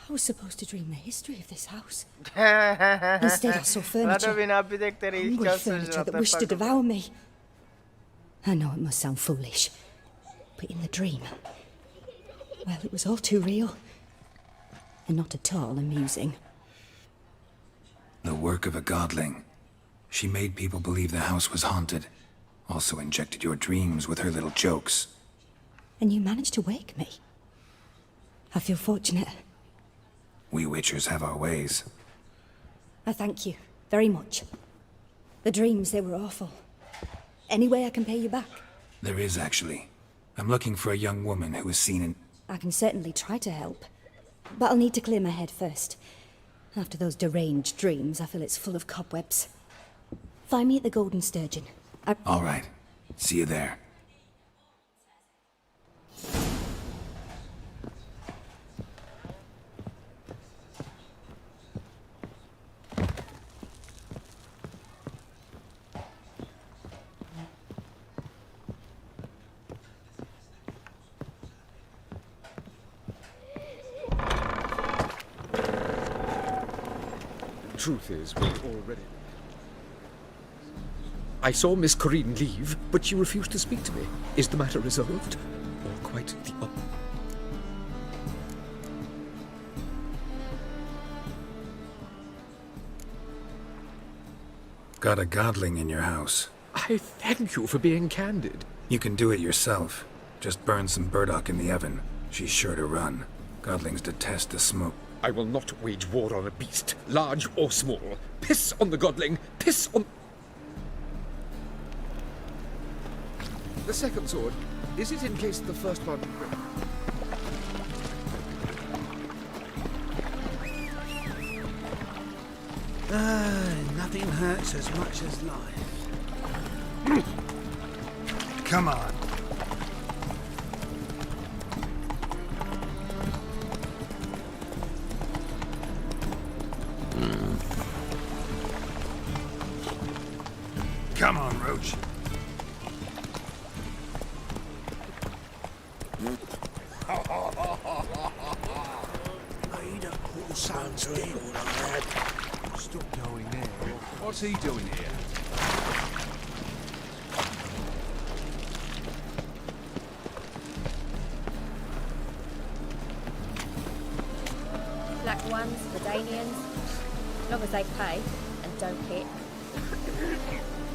L: I was supposed to dream the history of this house. Instead, I saw furniture. Hungry furniture that wished to devour me. I know it must sound foolish, but in the dream, well, it was all too real. And not at all amusing.
C: The work of a godling. She made people believe the house was haunted. Also injected your dreams with her little jokes.
L: And you managed to wake me. I feel fortunate.
C: We witchers have our ways.
L: I thank you very much. The dreams, they were awful. Any way I can pay you back?
C: There is, actually. I'm looking for a young woman who was seen in...
L: I can certainly try to help. But I'll need to clear my head first. After those deranged dreams, I feel it's full of cobwebs. Find me at the Golden Sturgeon.
C: All right. See you there.
S: Truth is, we're already...
I: I saw Miss Corinne leave, but she refused to speak to me. Is the matter resolved? Or quite the opposite?
C: Got a godling in your house.
I: I thank you for being candid.
C: You can do it yourself. Just burn some burdock in the oven. She's sure to run. Godlings detest the smoke.
I: I will not wage war on a beast, large or small. Piss on the godling, piss on... The second sword, is it in case the first one...
O: Nothing hurts as much as life.
C: Come on. Come on, Roach.
O: Made a poor son's deal, lad.
H: Stop going there. What's he doing here?
T: Black ones, Verdanians, as long as they pay and don't hit.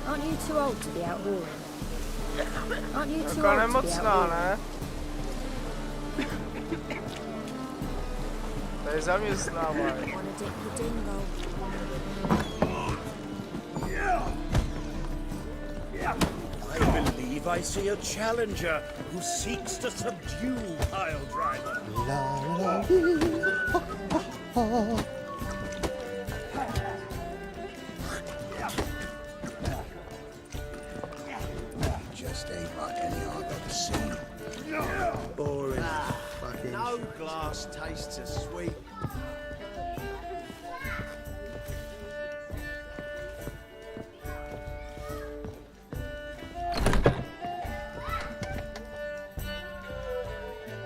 T: Aren't you too old to be out whoring? Aren't you too old to be out whoring?
B: To je zaměstnávání.
T: Wanna dip the dingo?
G: I believe I see a challenger who seeks to subdue Pile Driver.
O: Just ain't like any I've ever seen. Boring. Fucking.
G: No glass tastes as sweet.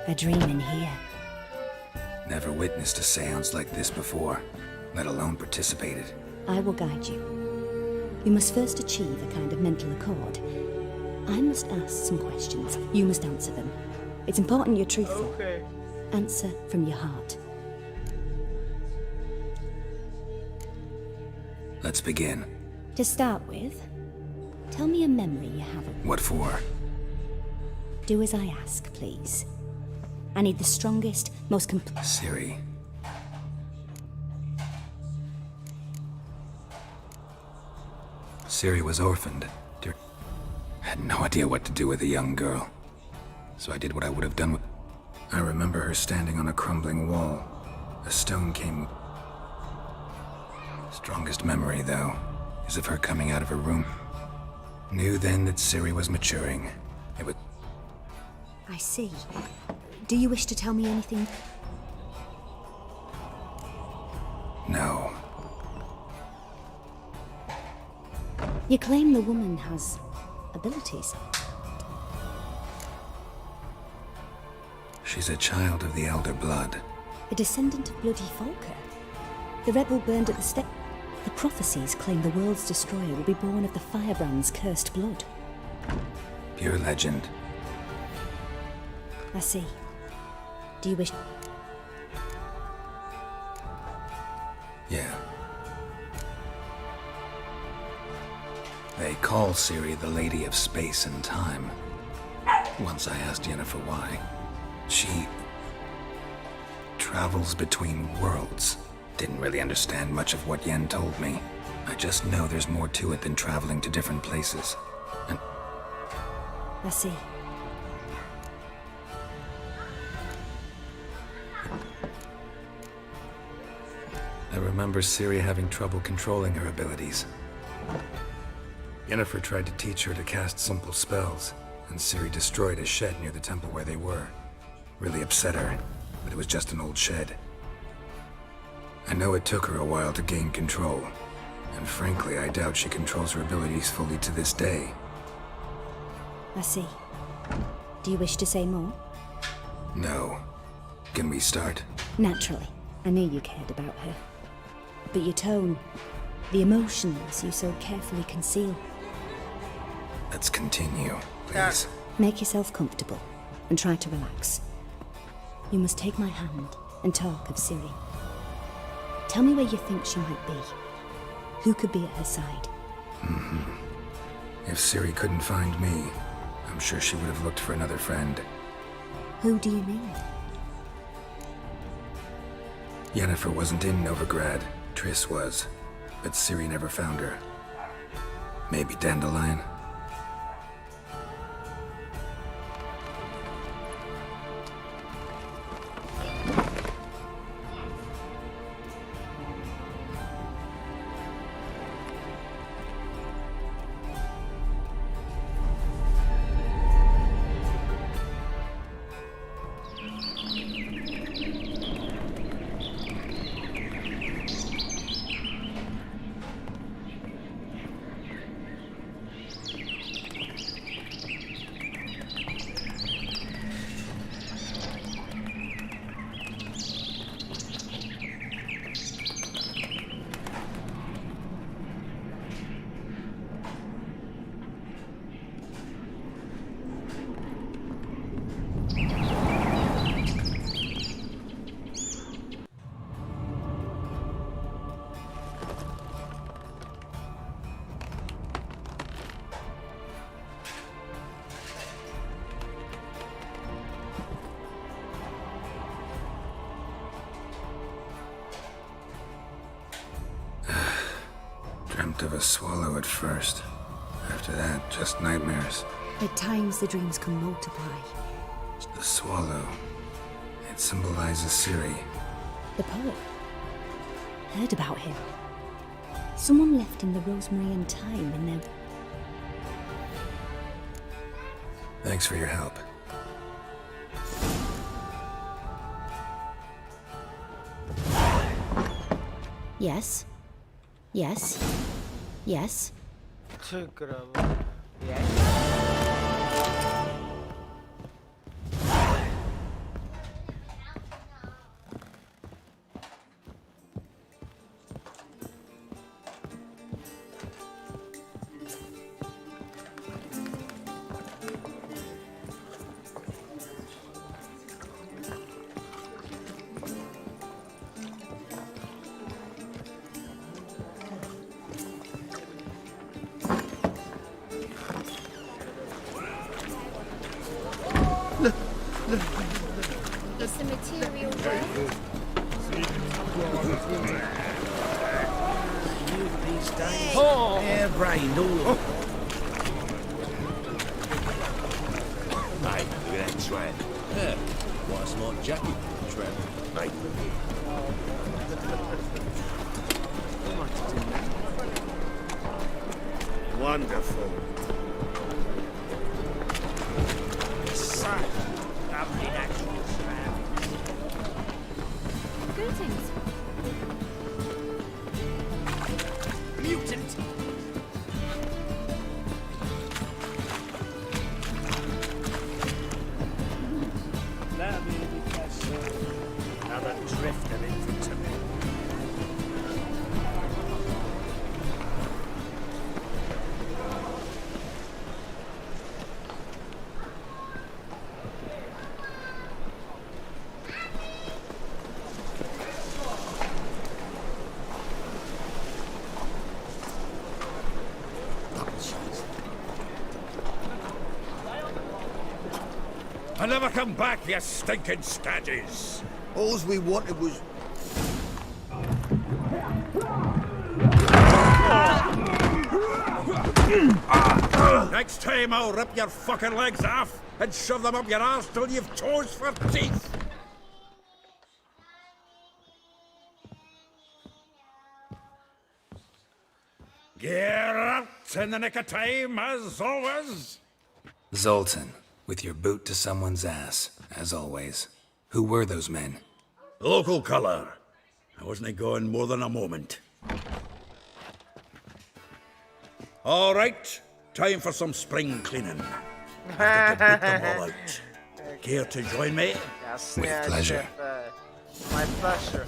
L: A dream in here.
C: Never witnessed a seance like this before, let alone participated.
L: I will guide you. You must first achieve a kind of mental accord. I must ask some questions. You must answer them. It's important you're truthful.
B: Okay.
L: Answer from your heart.
C: Let's begin.
L: To start with, tell me a memory you have of...
C: What for?
L: Do as I ask, please. I need the strongest, most complete...
C: Siri. Siri was orphaned. Had no idea what to do with a young girl. So I did what I would have done with... I remember her standing on a crumbling wall. A stone came... Strongest memory, though, is of her coming out of her room. Knew then that Siri was maturing. It was...
L: I see. Do you wish to tell me anything?
C: No.
L: You claim the woman has abilities.
C: She's a child of the elder blood.
L: A descendant of bloody Volker. The rebel burned at the stake. The prophecies claim the world's destroyer will be born of the firebrand's cursed blood.
C: Pure legend.
L: I see. Do you wish...
C: Yeah. They call Siri the Lady of Space and Time. Once I asked Yennefer why. She... travels between worlds. Didn't really understand much of what Yen told me. I just know there's more to it than traveling to different places. And...
L: I see.
C: I remember Ciri having trouble controlling her abilities. Yennefer tried to teach her to cast simple spells, and Ciri destroyed a shed near the temple where they were. Really upset her, but it was just an old shed. I know it took her a while to gain control, and frankly, I doubt she controls her abilities fully to this day.
L: I see. Do you wish to say more?
C: No. Can we start?
L: Naturally. I knew you cared about her. But your tone, the emotions you so carefully conceal,
C: Let's continue, please.
L: Make yourself comfortable and try to relax. You must take my hand and talk of Ciri. Tell me where you think she might be. Who could be at her side?
C: If Ciri couldn't find me, I'm sure she would have looked for another friend.
L: Who do you mean?
C: Yennefer wasn't in Novigrad. Triss was. But Ciri never found her. Maybe Dandelion? Dreamt of a swallow at first. After that, just nightmares.
L: At times the dreams can multiply.
C: The swallow. It symbolizes Ciri.
L: The poet. Heard about him. Someone left him the rosemary and thyme in their...
C: Thanks for your help.
L: Yes. Yes. Yes.
T: Is the material worth?
G: Hair-brained all.
N: Mate, look at that tramp.
G: Yeah, quite a smart jacket, tramp.
N: Mate.
G: Wonderful.
J: Lovely natural surroundings.
T: Greetings.
J: Mutant! Another drift of infantry.
G: I never come back, you stinking staggies.
D: All we wanted was...
G: Next time I'll rip your fucking legs off and shove them up your arse till you've toes for teeth. Get out in the nick of time, as always.
C: Zoltan, with your boot to someone's ass, as always. Who were those men?
G: Local colour. I wasn't going more than a moment. All right, time for some spring cleaning. I've got to boot them all out. Care to join me?
C: With pleasure.
B: My pleasure.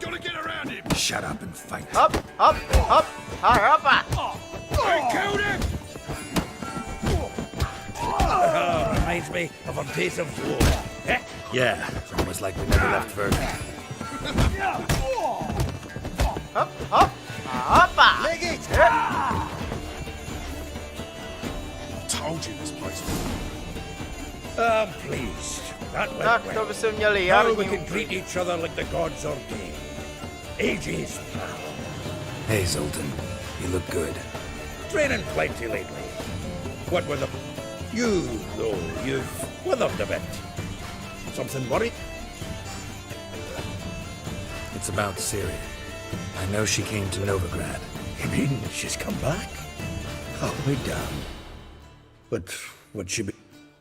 G: Gotta get around him.
C: Shut up and fight.
B: Up, up, up, higher up.
G: I killed him. reminds me of a piece of wood. Eh?
C: Yeah, it's almost like we never left for...
B: Hop, hop. Hoppa!
D: Leg it!
G: Told you this place I'm pleased. That went
B: Tak,
G: well.
B: to by se měli
G: Now we
B: jarní
G: can greet each other like the gods ordained. Ages, pal.
C: Hey, Zoltan. You look good.
G: Training plenty lately. What were the... You, though, you've withered a bit. Something worried?
C: It's about Syria. I know she came to Novigrad.
G: You mean she's come back? I'll be damned. But would she be...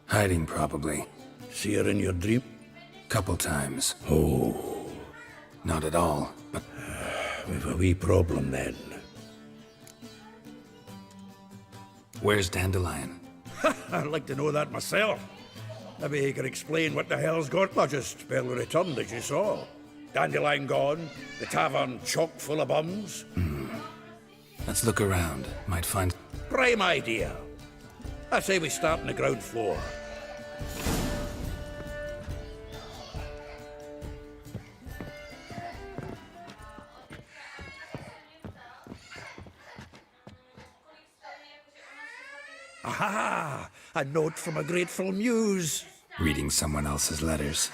C: Hiding, probably.
G: See her in your dream?
C: Couple times.
G: Oh.
C: Not at all, but...
G: We've a wee problem then.
C: Where's Dandelion?
G: I'd like to know that myself. Maybe he could explain what the hell's gone. I just barely returned, as you saw. Dandelion gone, the tavern chock full of bums.
C: Let's look around. Might find...
G: Prime idea. I say we start on the ground floor. Aha! A note from a grateful muse.
C: Reading someone else's letters.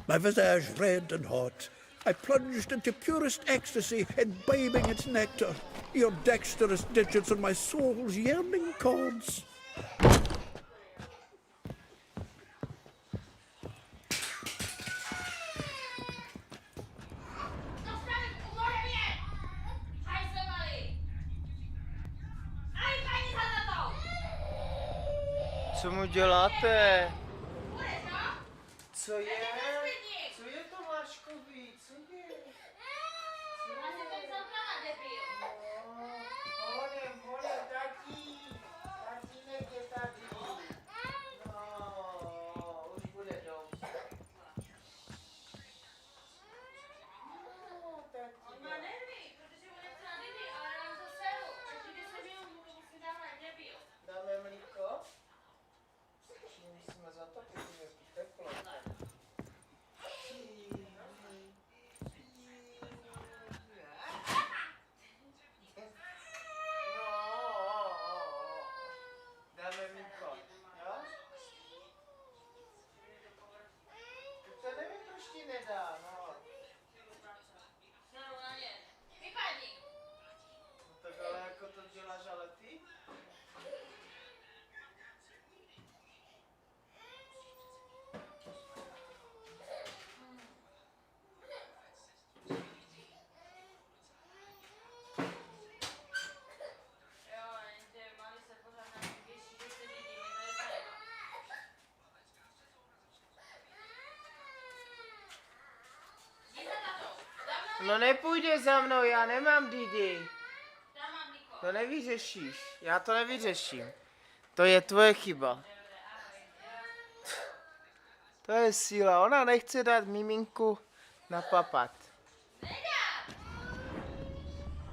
G: My visage red and hot, I plunged into purest ecstasy, imbibing its nectar. Your dexterous digits on my soul's yearning chords.
B: Co mu děláte? Co je? Co je to, Máškovi? Co je? Honem, tatí. Tatínek je tady. No, už bude dobře. No, tatí. On má nervy, protože on nechce na Didi, ale nám to seru. Takže když se měl mluvit, musí dáme nebyl. Dáme mlíko? Musíme zatopit, je teplo. Dáme mlíko, jo? To nevím, proč ti nedá, no. No tak ale jako to děláš, ale ty? No nepůjde za mnou, já nemám Didi. To nevyřešíš, já to nevyřeším. To je tvoje chyba. To je síla, ona nechce dát miminku napapat.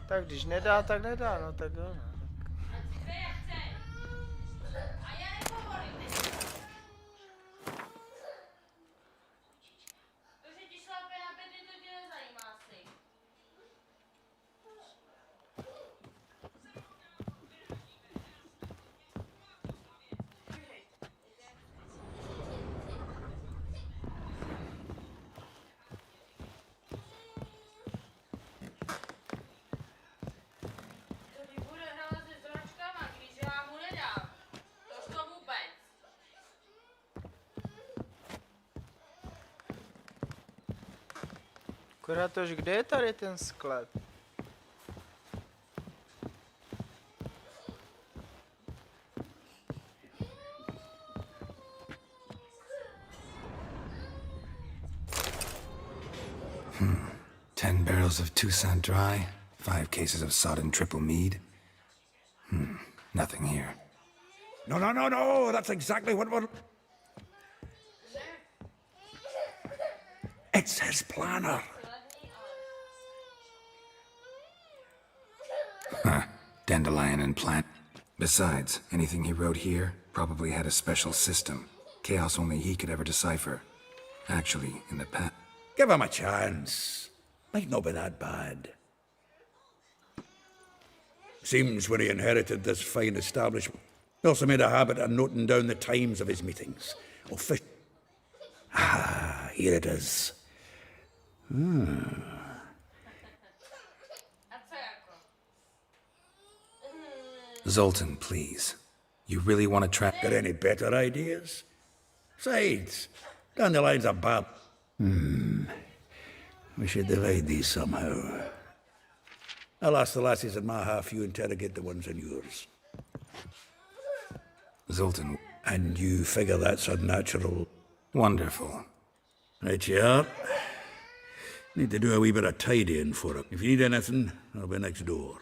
B: Tak když nedá, tak nedá, no tak jo. Akorát už kde je tady ten sklep?
C: Ten barrels of Toussaint Dry, 5 cases of sodden triple mead. Nothing here.
G: No, that's exactly what we're... It says planner.
C: Dandelion and plant. Besides, anything he wrote here, Probably had a special system. Chaos only he could ever decipher. Actually, in the past...
G: Give him a chance. Might not be that bad. Seems when he inherited this fine establishment, he also made a habit of noting down the times of his meetings. Here it is.
C: Zoltan, please. You really want to try...
G: Got any better ideas? Besides, dandelions are bad. We should divide these somehow. I'll ask the lassies in my half, you interrogate the ones in yours.
C: Zoltan...
G: And you figure that's unnatural?
C: Wonderful.
G: Right you are. Need to do a wee bit of tidying for it. If you need anything, I'll be next door.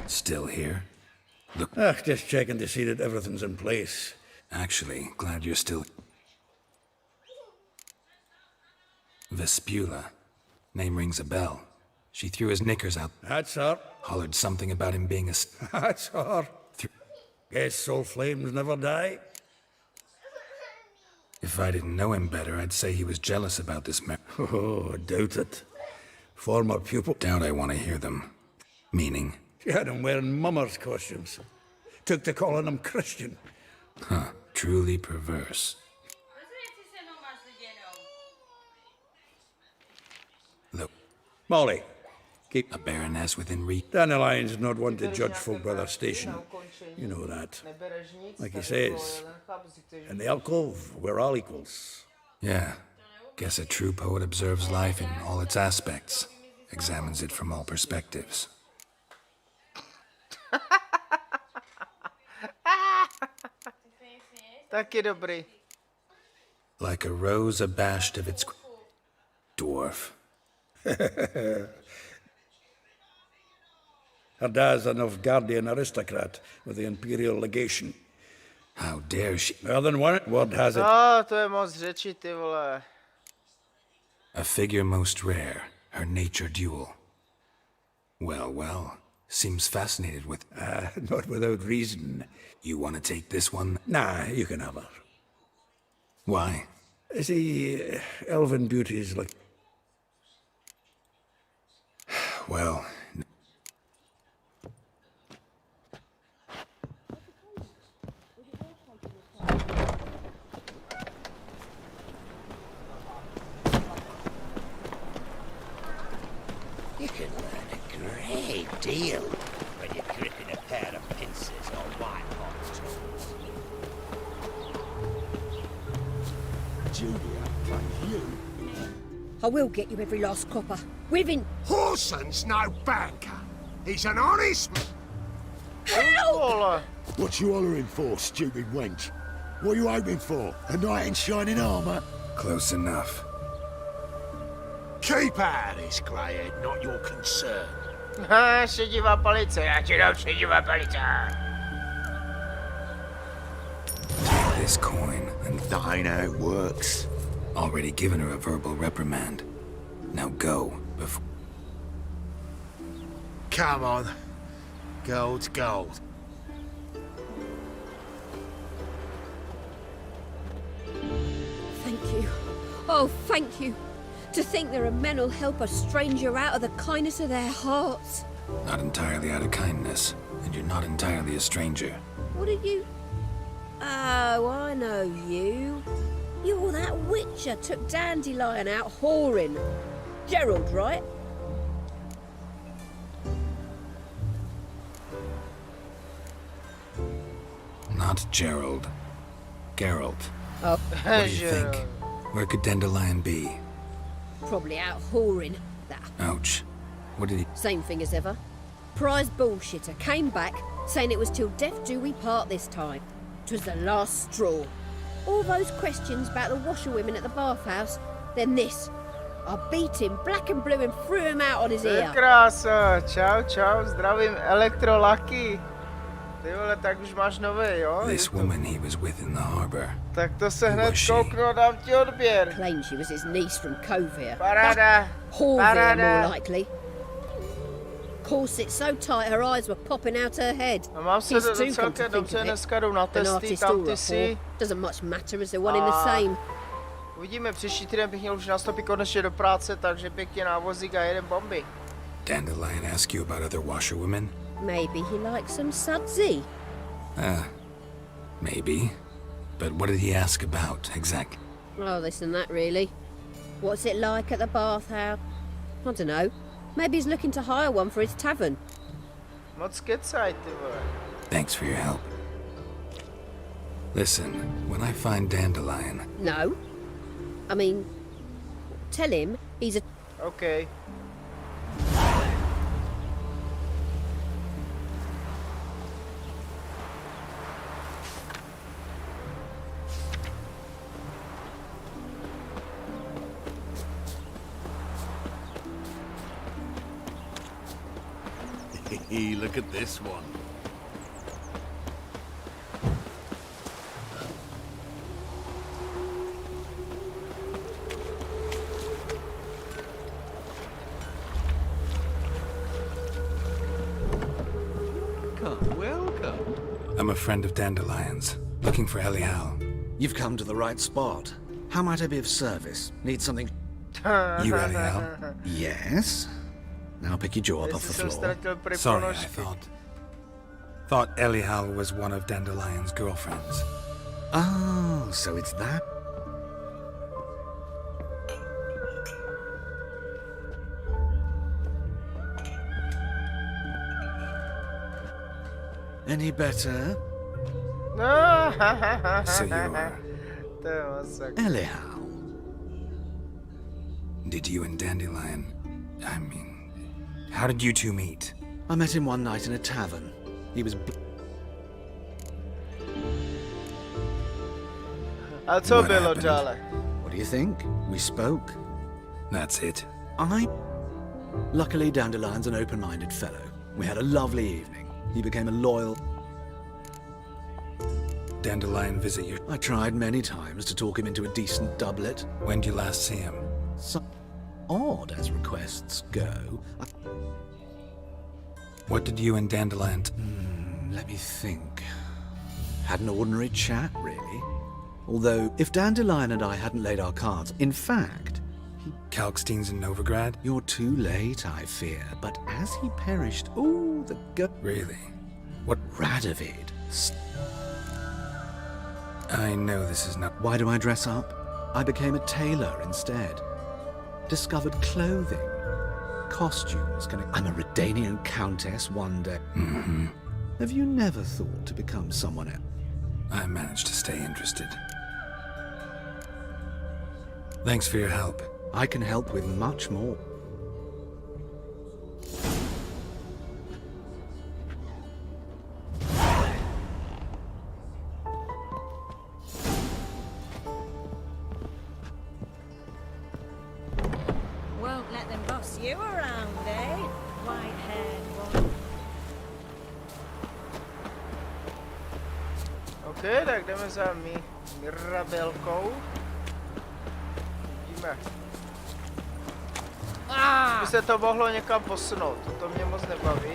C: Still here? Look...
G: just checking to see that everything's in place.
C: Actually, glad you're still... Vespula. Name rings a bell. She threw his knickers out.
G: That's her.
C: Hollered something about him being a...
G: That's her. Guess soul flames never die.
C: If I didn't know him better, I'd say he was jealous about this
G: Oh, doubt it. Former pupil.
C: Doubt I want to hear them. Meaning?
G: She had him wearing mummers' costumes. Took to calling him Christian.
C: Huh. Truly perverse. Look.
G: Molly. Keep
C: a baroness within reach.
G: Dandelion's not one to judge folk by their station. You know that. Like he says. In the alcove, we're all equals.
C: Yeah. Guess a true poet observes life in all its aspects. Examines it from all perspectives.
B: Taky dobrý.
C: Like a rose abashed of its... Dwarf.
G: Her dad's a Novgardian aristocrat with the imperial legation.
C: How dare she...
G: More than one word has it.
B: To je moc řečí, ty vole.
C: A figure most rare, her nature dual. Well, well, seems fascinated with...
G: Not without reason.
C: You want to take this one?
G: Nah, you can have her.
C: Why?
G: See, elven beauties like...
C: Well...
N: You can learn a great deal when you're gripping a pair of pincers or white-hot tools.
O: Julia plays you.
L: I will get you every last copper. Within...
N: Horson's no banker. He's an honest man.
B: Help!
P: What you hollering for, stupid wench? What are you hoping for? A knight in shining armour?
C: Close enough.
N: Keep out of this, greyhead, not your concern.
B: Šedivá palice, já ti dám šedivá palice.
C: This coin, and
N: that ain't how it works.
C: Already given her a verbal reprimand. Now go, before...
N: Come on. Gold's gold.
L: Thank you. Oh, thank you. To think there are men who'll help a stranger out of the kindness of their hearts.
C: Not entirely out of kindness, and you're not entirely a stranger.
U: What are you... Oh, I know you. You're that witcher took Dandelion out whoring. Gerald, right?
C: Not Gerald. Geralt.
U: Oh.
C: What do you think? Where could Dandelion be?
U: Probably out whoring. That.
C: Ouch. What did he...
U: Same thing as ever. Prize bullshitter came back saying it was till death do we part this time. 'Twas the last straw. All those questions about the washerwomen at the bathhouse, then this. I beat him black and blue and threw him out on his ear.
B: Krása, čau, čau, zdravím Elektrolaky. Ty vole, tak už máš nový, jo?
C: This woman he was with in the harbor.
B: Tak to se hned kouknu a dám ti odběr.
U: Claimed she was his niece from Kovir.
B: Paráda.
U: Horvir, more likely. Corset so tight her eyes were popping out her head.
B: A mám se celkem dobře, dneska jdou na testy, tam ty si.
U: Doesn't much matter as they're one in the same.
B: Uvidíme, příští týden bych měl už nastoupit konečně do práce, takže pěkně návozík a jeden bomby.
C: Dandelion ask you about other washerwomen?
U: Maybe he likes some sudsy.
C: Maybe. But what did he ask about, exactly?
U: Oh, this and that, really. What's it like at the bathhouse? I don't know. Maybe he's looking to hire one for his tavern.
B: Moc kecaj, ty vole.
C: Thanks for your help. Listen, when I find Dandelion...
U: No. I mean, tell him he's a...
B: Okay.
F: Look at this one.
I: Welcome.
C: I'm a friend of Dandelion's, looking for Elial.
I: You've come to the right spot. How might I be of service? Need something...
C: You Elial?
I: Yes. Now pick your jaw up off the floor.
C: Sorry, I thought Elial was one of Dandelion's girlfriends.
I: Oh, so it's that? Any better?
C: So you're...
I: Elial.
C: Did you and Dandelion... I mean... How did you two meet?
I: I met him one night in a tavern. He was...
C: What
I: do you think? We spoke.
C: That's it.
I: Luckily, Dandelion's an open-minded fellow. We had a lovely evening. He became a loyal...
C: Dandelion visit you?
I: I tried many times to talk him into a decent doublet.
C: When did you last see him?
I: So odd as requests go.
C: What did you and Dandelion...
I: Let me think. Had an ordinary chat, really. Although, if Dandelion and I hadn't laid our cards, in fact...
C: Kalkstein's in Novigrad?
I: You're too late, I fear. But as he perished, oh, the gut...
C: Really? What...
I: Radovid.
C: I know this is not...
I: Why do I dress up? I became a tailor instead. Discovered clothing. Costumes. I'm a Redanian countess one day.
C: Mm-hmm.
I: Have you never thought to become someone else?
C: I managed to stay interested. Thanks for your help.
I: I can help with much more.
U: Won't let them boss you around, eh? White-haired one.
B: OK, tak jdeme za Mirabelkou. Vidíme. By se to mohlo někam posunout, to mě moc nebaví.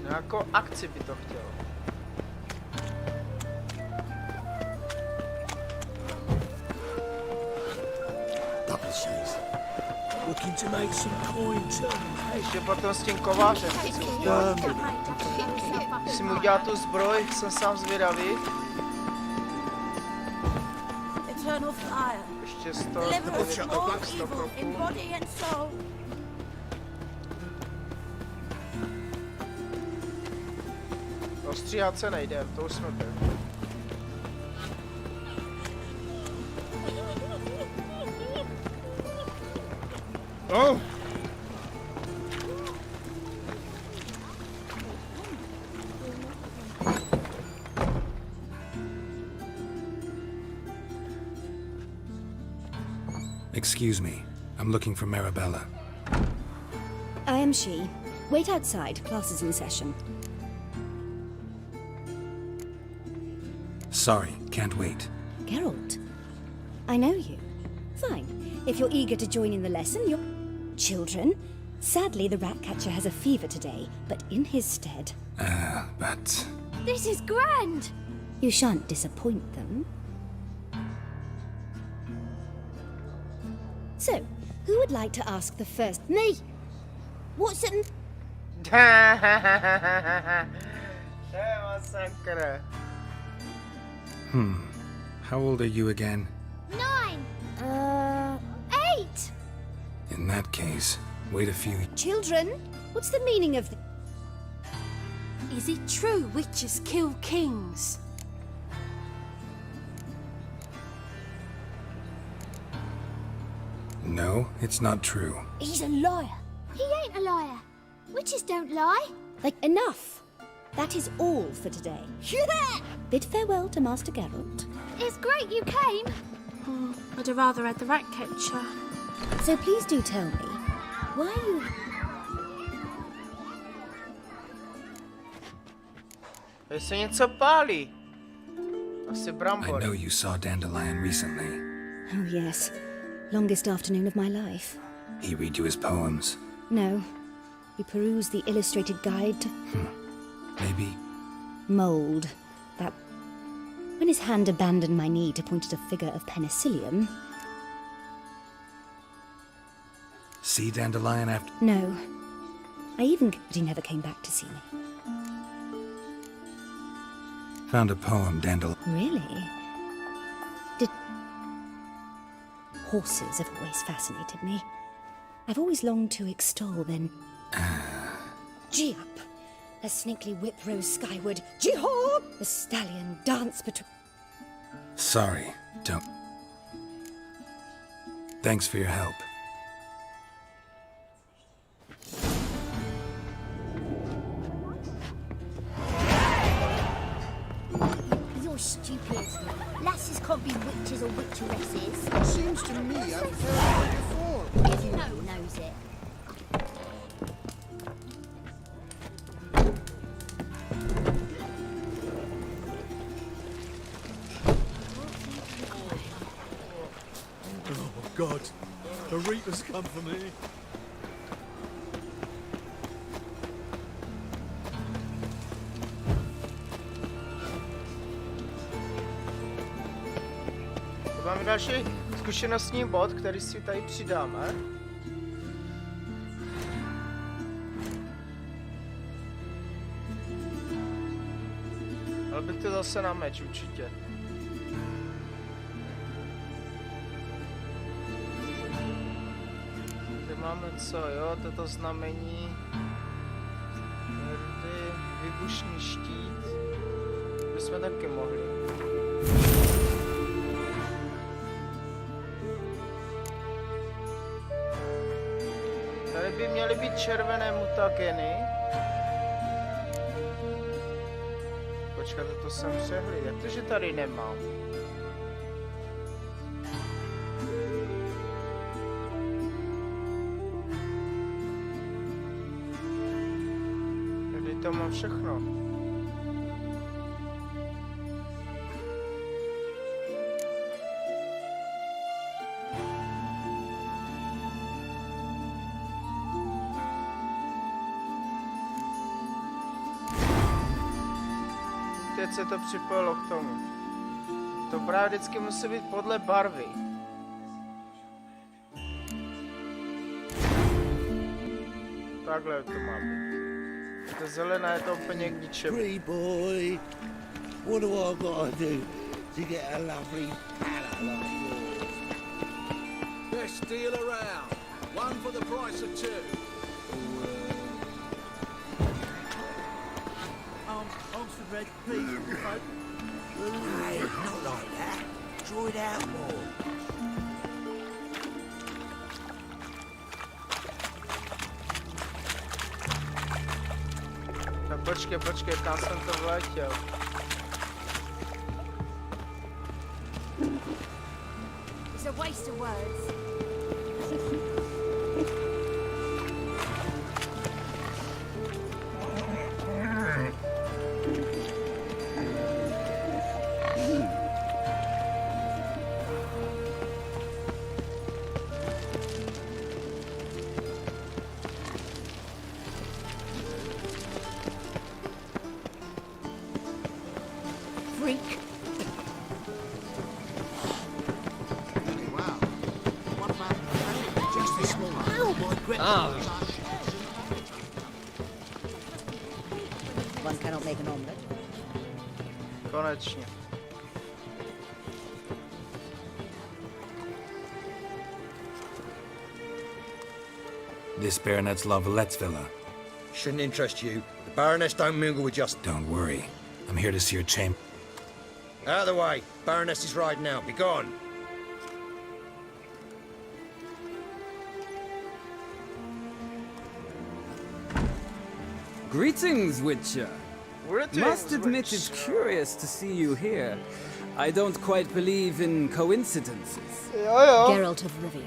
B: Nějakou akci by to chtělo.
O: to make some coins.
B: Ještě potom s tím kovářem. Když mu udělal tu zbroj, jsem sám zvědavý.
U: Eternal fire.
B: Ještě 100 kroků. Ostříhat se nejde, to už jsme byli.
S: Oh!
C: Excuse me. I'm looking for Marabella.
L: I am she. Wait outside. Class is in session.
C: Sorry, can't wait.
L: Geralt, I know you. Fine. If you're eager to join in the lesson, you're... Children, sadly the rat catcher has a fever today, but in his stead...
C: But...
K: This is grand!
L: You shan't disappoint them. So, who would like to ask the first...
U: Me! What's it...
C: How old are you again?
K: 9! 8!
C: In that case, wait a few...
L: Children, what's the meaning of...
U: Is it true witches kill kings?
C: No, it's not true.
U: He's a liar.
K: He ain't a liar. Witches don't lie.
L: Like, enough! That is all for today.
U: Yeah!
L: Bid farewell to Master Geralt.
K: It's great you came.
U: I'd have rather had the rat catcher.
L: So please do tell me, why you...
B: Tady se něco pálí. Asi
C: I
B: brambory.
C: know you saw Dandelion recently.
L: Oh yes, longest afternoon of my life.
C: He read you his poems.
L: No, we perused the illustrated guide to...
C: Maybe...
L: Mould. That... When his hand abandoned my knee to point at a figure of penicillium...
C: See Dandelion after...
L: No. I even... But he never came back to see me.
C: Found a poem, Dandelion.
L: Really? Did... Horses have always fascinated me. I've always longed to extol them. Gee up! A snaky whip rose skyward. Jihad! The stallion danced between...
C: Sorry, don't... Thanks for your help.
U: You're stupid. Lasses can't be witches or witcheresses.
O: It seems to me I've heard it before.
U: No one knows it.
O: Oh, God. The Reaper's come for me.
B: Máme další zkušenostní bod, který si tady přidáme. Ale bych to zase na meč určitě. Tady máme co, jo, toto znamení. Tady výbušný štít. To jsme taky mohli. Tady by měly být červené mutageny. Počkejte, to jsem přehlídl. Jak to, že tady nemám? Tady to mám všechno. Teď se to připojilo k tomu. To právě vždycky musí být podle barvy. Takhle to má být. To zelená je to úplně k ničemu.
N: Free boy, what do I gotta do to get a lovely pala like yours?
E: Best deal around. One for the price of two.
N: Arms for red, please. Hey, not like that. Draw it out more.
B: No počkej, tam jsem to vletěl.
M: It's a waste of words.
U: One cannot make an omelette.
B: Konečně.
C: This baronet's Lavallette's villa.
V: Shouldn't interest you. The Baroness don't mingle with just...
C: Don't worry. I'm here to see your chamber.
V: Out of the way. Baroness is riding out. Be gone.
W: Greetings, Witcher. Must admit it's curious to see you here. I don't quite believe in coincidences.
L: Geralt of Rivia,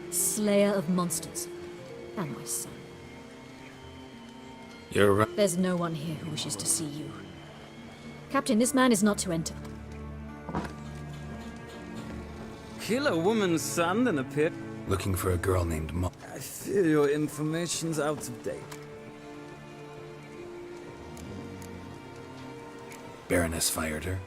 L: slayer of monsters, and my son.
C: You're right.
L: There's no one here who wishes to see you. Captain, this man is not to enter.
W: Kill a woman's son and appear...
C: Looking for a girl named Mo...
W: I fear your information's out of date.
C: Baroness fired her.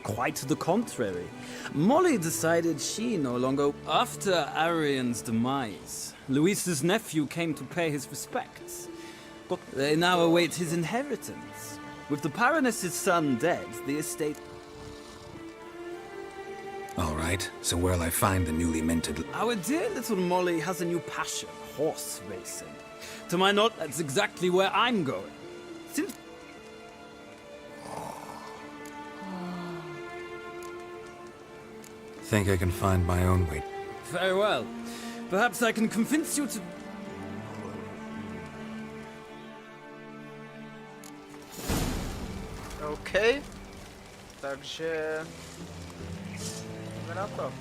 W: Quite the contrary. Molly decided she no longer... After Arian's demise, Luis's nephew came to pay his respects. But they now await his inheritance. With the Baroness's son dead, the estate...
C: All right, so where'll I find the newly minted...
W: Our dear little Molly has a new passion, horse racing. To my knowledge, that's exactly where I'm going. Since...
C: Think I can find my own way.
W: Very well. Perhaps I can convince you to...
B: OK. Takže... jdeme na to.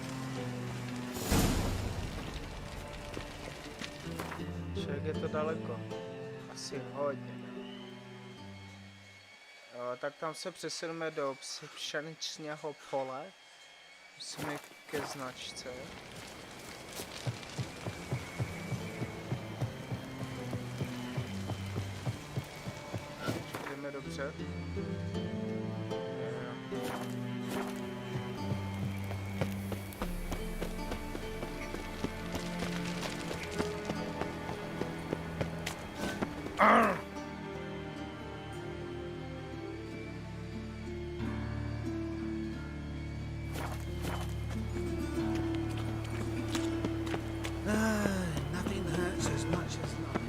B: Jak je to daleko? Asi hodně. Jo, tak tam se přesuneme do pšeničného pole. Musíme ke značce. Jdeme dobře.
O: Nothing hurts as much as love.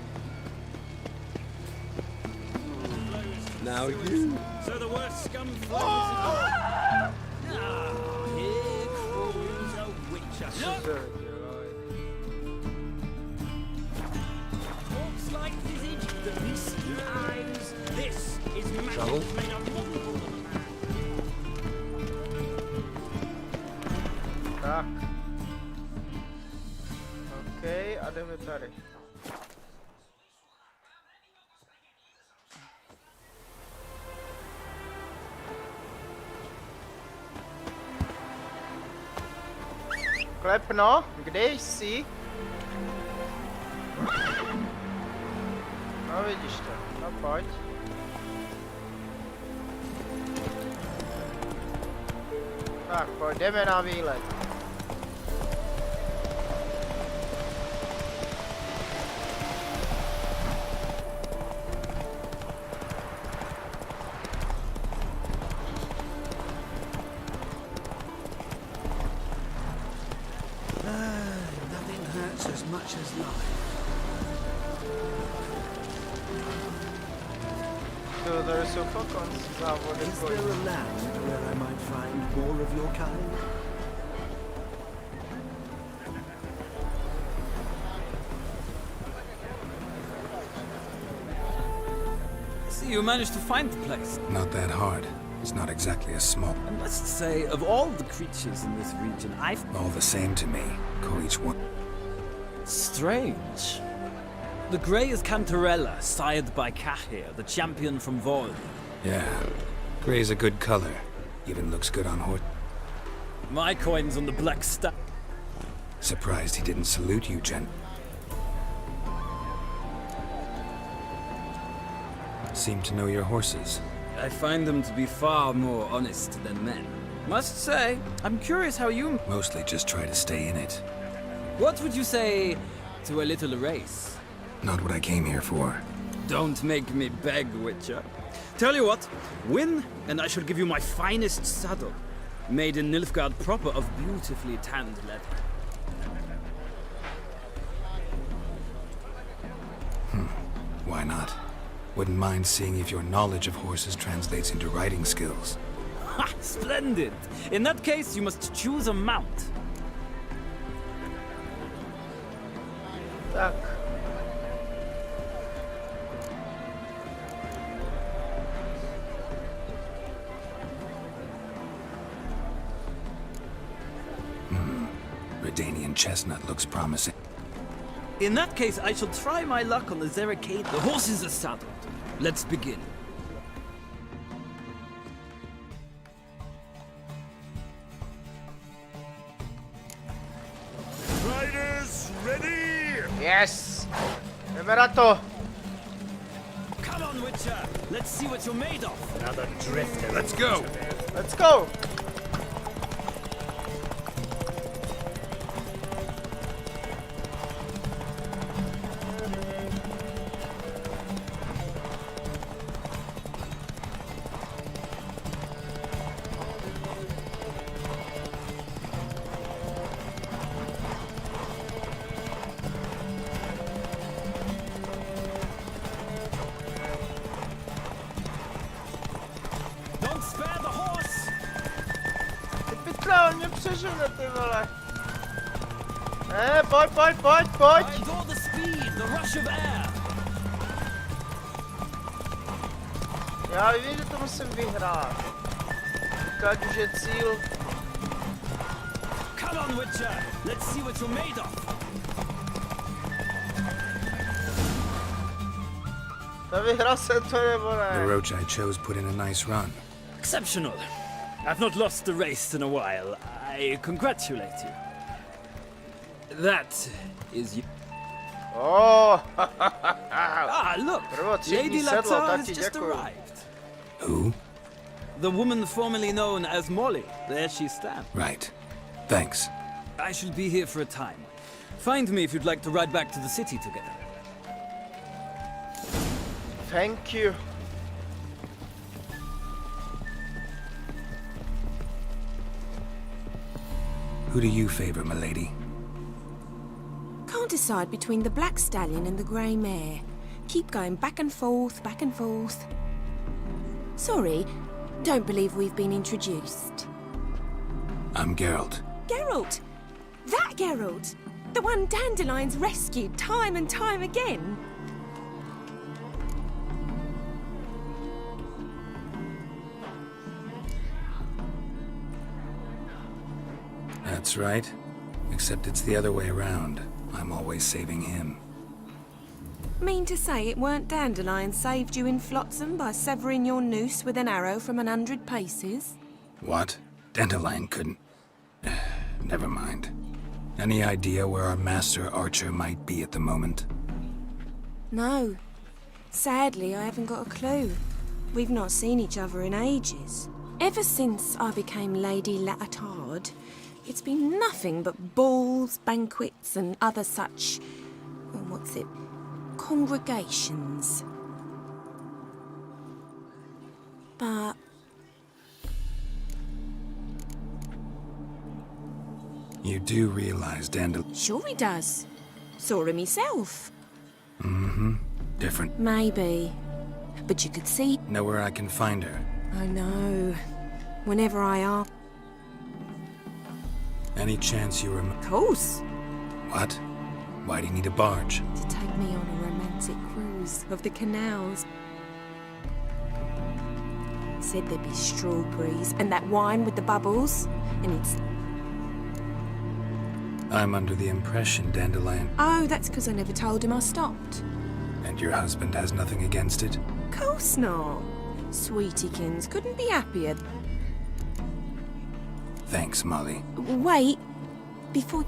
F: Now you.
W: So the worst scum flies. Here crawls a witcher. Walks like visage, the beastly eyes. This is magic made of multiple.
B: Tak. OK, a jdeme tady. Klepno, kde jsi? No vidíš to, no pojď. Tak pojď, jdeme na výlet.
W: horse's life.
B: There jsou fakt závody
O: Is there a land where I might find more of your kind?
W: See, you managed to find the place.
C: Not that hard. It's not exactly a small...
W: I must say, of all the creatures in this region, I've...
C: All the same to me. Call each one...
W: Strange. The grey is Cantarella, sired by Cahir, the champion from Vol.
C: Yeah. Gray's a good color. Even looks good on horse.
W: My coin's on the black star.
C: Surprised he didn't salute you, Jen. Seem to know your horses.
W: I find them to be far more honest than men. Must say, I'm curious how you...
C: Mostly just try to stay in it.
W: What would you say to a little race?
C: Not what I came here for.
W: Don't make me beg, Witcher. Tell you what, win, and I shall give you my finest saddle. Made in Nilfgaard proper of beautifully tanned leather.
C: Why not? Wouldn't mind seeing if your knowledge of horses translates into riding skills.
W: Ha! Splendid! In that case, you must choose a mount.
B: Tak.
C: Redanian chestnut looks promising.
W: In that case, I shall try my luck on the Zeracade. The horses are saddled. Let's begin.
P: Riders, ready?
B: Yes! Jdeme na to!
W: Come on, Witcher! Let's see what you're made of!
P: Another drifter.
S: Let's go!
B: Let's go!
W: Don't spare the horse!
B: Ty pytle, on mě přežene, ty vole. Ne, pojď!
W: I adore the speed, the rush of air!
B: Já vím, že to musím vyhrát. Ať už je cíl.
W: Come on, Witcher! Let's see what you're made of!
B: Ta vyhrál se to nebo
C: The
B: ne?
C: roach I chose put in a nice run.
W: Exceptional. I've not lost a race in a while. I congratulate you. That is you.
B: Oh!
W: Ah, look! Lady Latar has just arrived.
C: Who?
W: The woman formerly known as Molly. There she stands.
C: Right. Thanks.
W: I shall be here for a time. Find me if you'd like to ride back to the city together.
B: Thank you.
C: Who do you favor, milady?
A: Can't decide between the black stallion and the grey mare. Keep going back and forth, back and forth. Sorry, don't believe we've been introduced.
C: I'm Geralt.
A: Geralt! That Geralt! The one Dandelion's rescued time and time again.
C: That's right. Except it's the other way around. I'm always saving him.
A: Mean to say it weren't Dandelion saved you in Flotsam by severing your noose with an arrow from 100 paces?
C: What? Dandelion couldn't... Never mind. Any idea where our master archer might be at the moment?
A: No. Sadly, I haven't got a clue. We've not seen each other in ages. Ever since I became Lady Latard, it's been nothing but balls, banquets, and other such... congregations. But...
C: You do realize Dandelion...
A: Sure he does. Saw her myself.
C: Mm-hmm. Different.
A: Maybe. But you could see...
C: Know where I can find her?
A: I know. Whenever I ask...
C: Any chance you
A: Of course.
C: What? Why do you need a barge?
A: To take me on a romantic cruise of the canals. Said there'd be strawberries and that wine with the bubbles. And it's...
C: I'm under the impression Dandelion...
A: Oh, that's because I never told him I stopped.
C: And your husband has nothing against it?
A: Of course not. Sweetiekins couldn't be happier.
C: Thanks, Molly.
A: Wait. Before...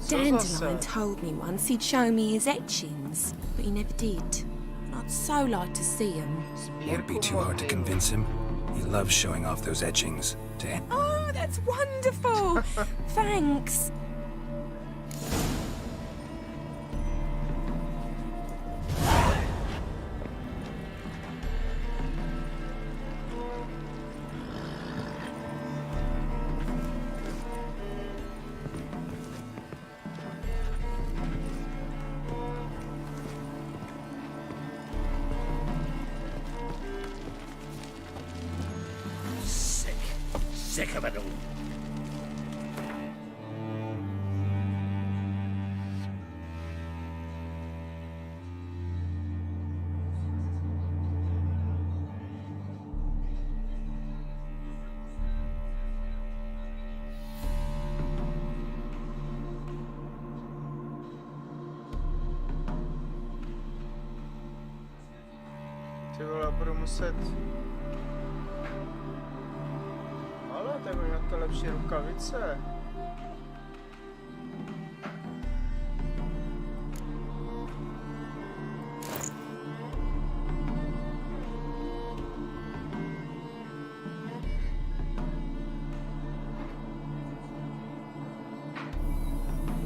A: Dandelion told me once he'd show me his etchings, but he never did. I'd so like to see him.
C: Won't be too hard to convince him. He loves showing off those etchings.
A: Oh, that's wonderful! Thanks.
N: Sick of it all.
B: Ty vole, budu muset... Ale tak budu na to lepší rukavice.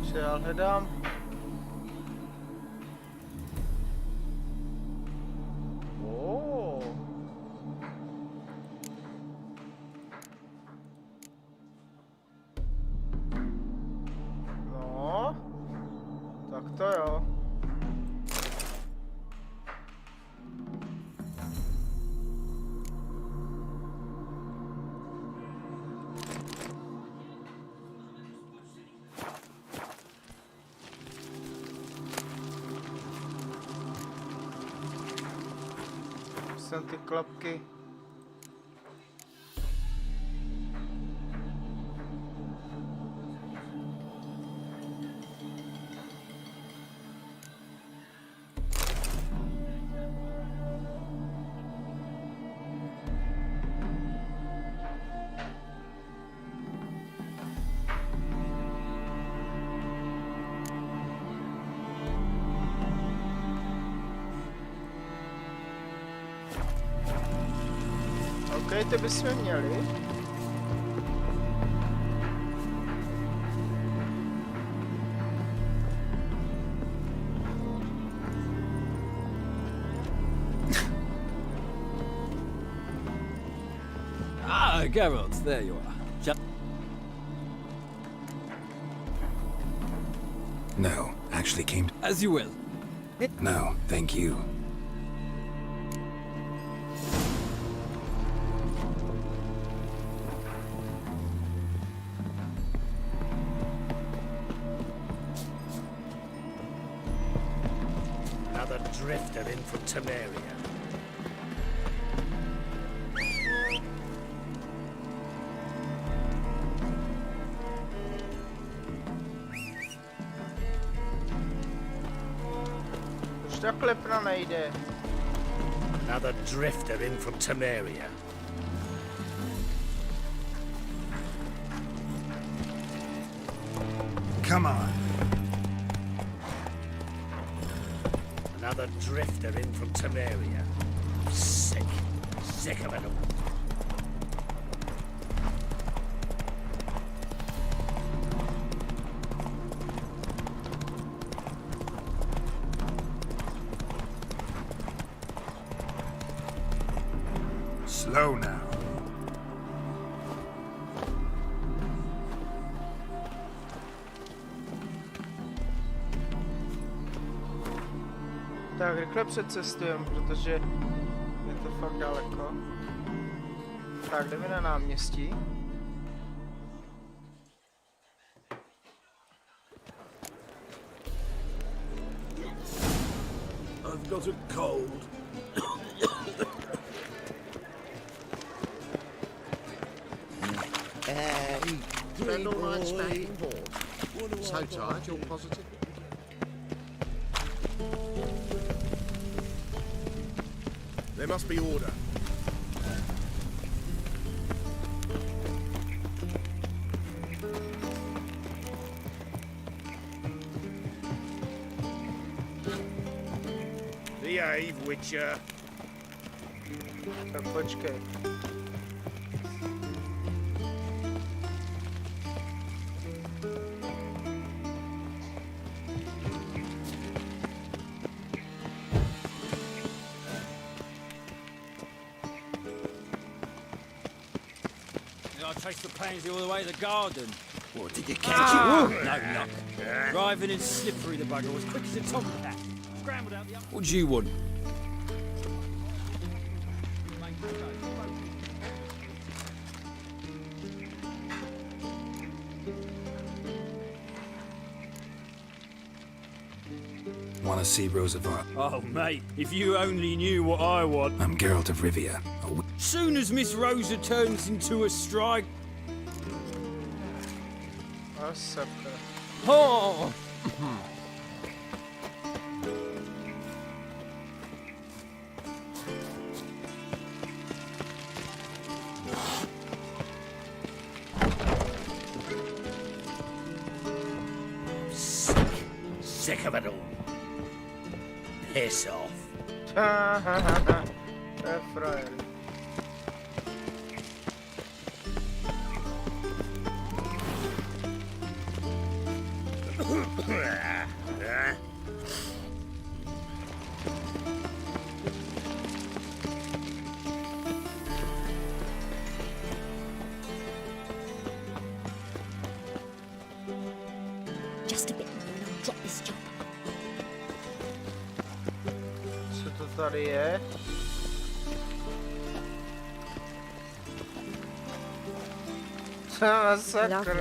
B: Co já hledám? To jo. Jsem ty klapky. OK, ty bychom měli.
W: Ah, Geralt, there you are.
C: No, actually came to...
W: As you will.
C: No, thank you.
N: Another drifter in from Temeria.
B: Takhle pra nejde.
N: Another drifter in from Temeria.
C: Come on.
N: Another drifter in from Temeria. Sick of it all.
C: Slow now.
B: Tak, rychle přecestujeme, protože je to fakt daleko. Tak, jdeme na náměstí.
F: I've got a cold.
P: Spend all night smacking balls. So tired, you're positive?
E: There must be order. Behave, Witcher.
B: Tak počkej.
W: I traced the pansy all the way to the garden.
V: What, did you catch it?
W: No luck. Driving and slippery, the bugger was quick as a tomcat. Scrambled out the up. What do you want?
C: Want to see Roosevelt?
W: Oh, mate, if you only knew what I want.
C: I'm Geralt of Rivia.
W: Soon as Miss Rosa turns into a strike.
B: A srpna.
W: Oh!
N: Sick of it all. Piss off.
B: To je frajer.
L: Just a bit more and I'll drop this job.
B: Co to tady je? Sakra.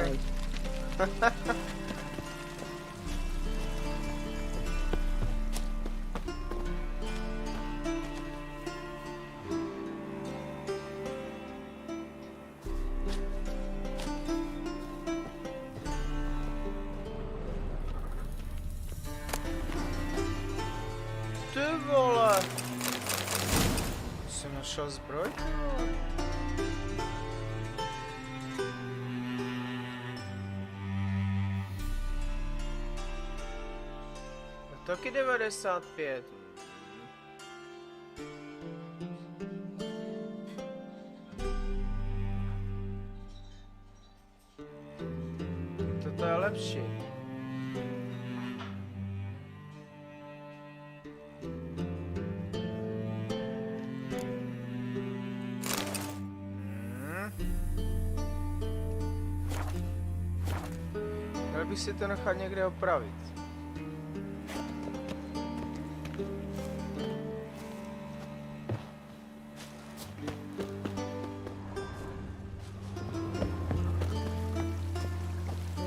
B: Ty vole! Jsem našel zbroj? Taky 95. Toto je lepší. Měl bych si to nechat někde opravit.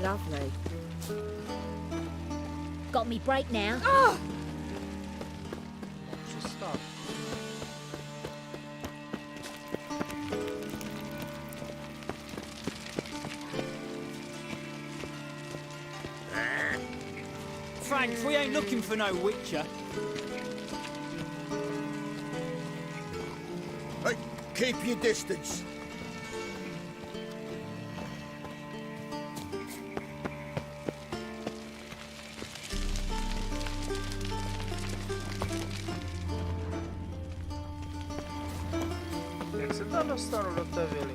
T: Lovely. Got me break now.
B: Přestav.
W: Frank, we ain't looking for no Witcher.
D: Hey, keep your distance.
B: Jak se tam dostanu do té vily?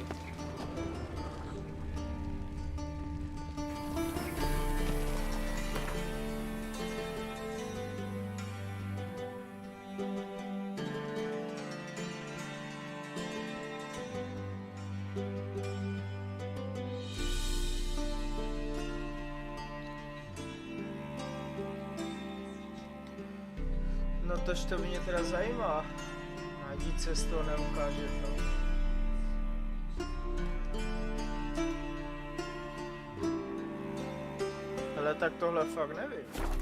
B: tož to mě teda zajímá. A nic se z toho neukáže to. Ale tak tohle fakt nevím.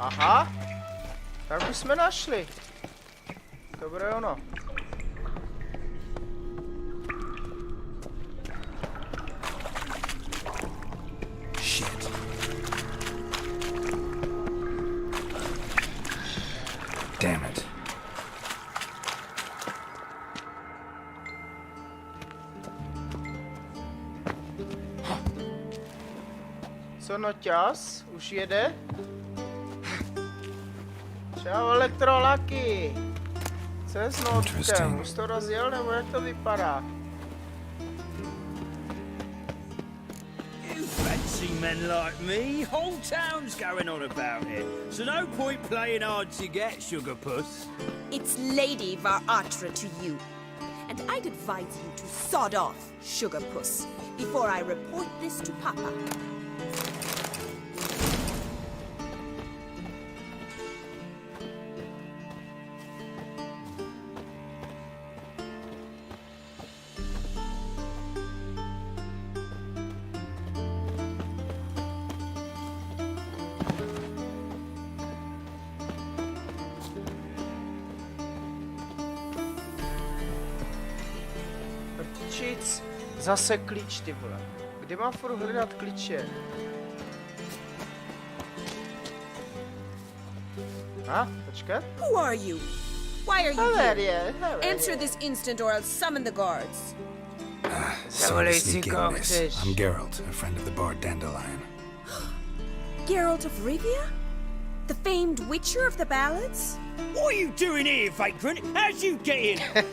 B: Aha, tak už jsme našli. Dobré ono.
C: Shit. Damn it.
B: Co noťas? Už jede? Čau elektrolaky. Co je s notkem? Už to rozjel nebo jak to vypadá?
V: You fancy men like me? Whole town's going on about it. So no point playing hard to get, sugar puss.
H: It's Lady Varatra to you. And I'd advise you to sod off, sugar puss, before I report this to Papa.
B: Zase klíč, ty vole. Kde mám furt hledat klíče? Počkat.
H: Who are you? Why are you here?
B: Hello.
H: Answer this instant or I'll summon the guards.
C: Sorry to sneak in, miss. I'm Geralt, a friend of the bard Dandelion.
H: Geralt of Rivia? The famed witcher of the ballads?
V: What are you doing here, vagrant? How'd you get in?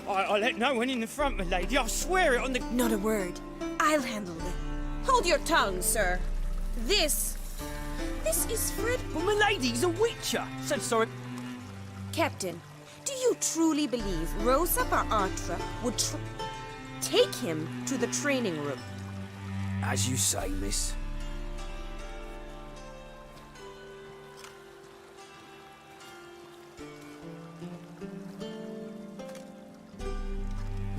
V: I let no one in the front, my lady. I swear it on the...
H: Not a word. I'll handle it. Hold your tongue, sir. This is Fred...
V: But my lady's a witcher. So sorry.
H: Captain, do you truly believe Rosa Varatra would take him to the training room?
V: As you say, miss.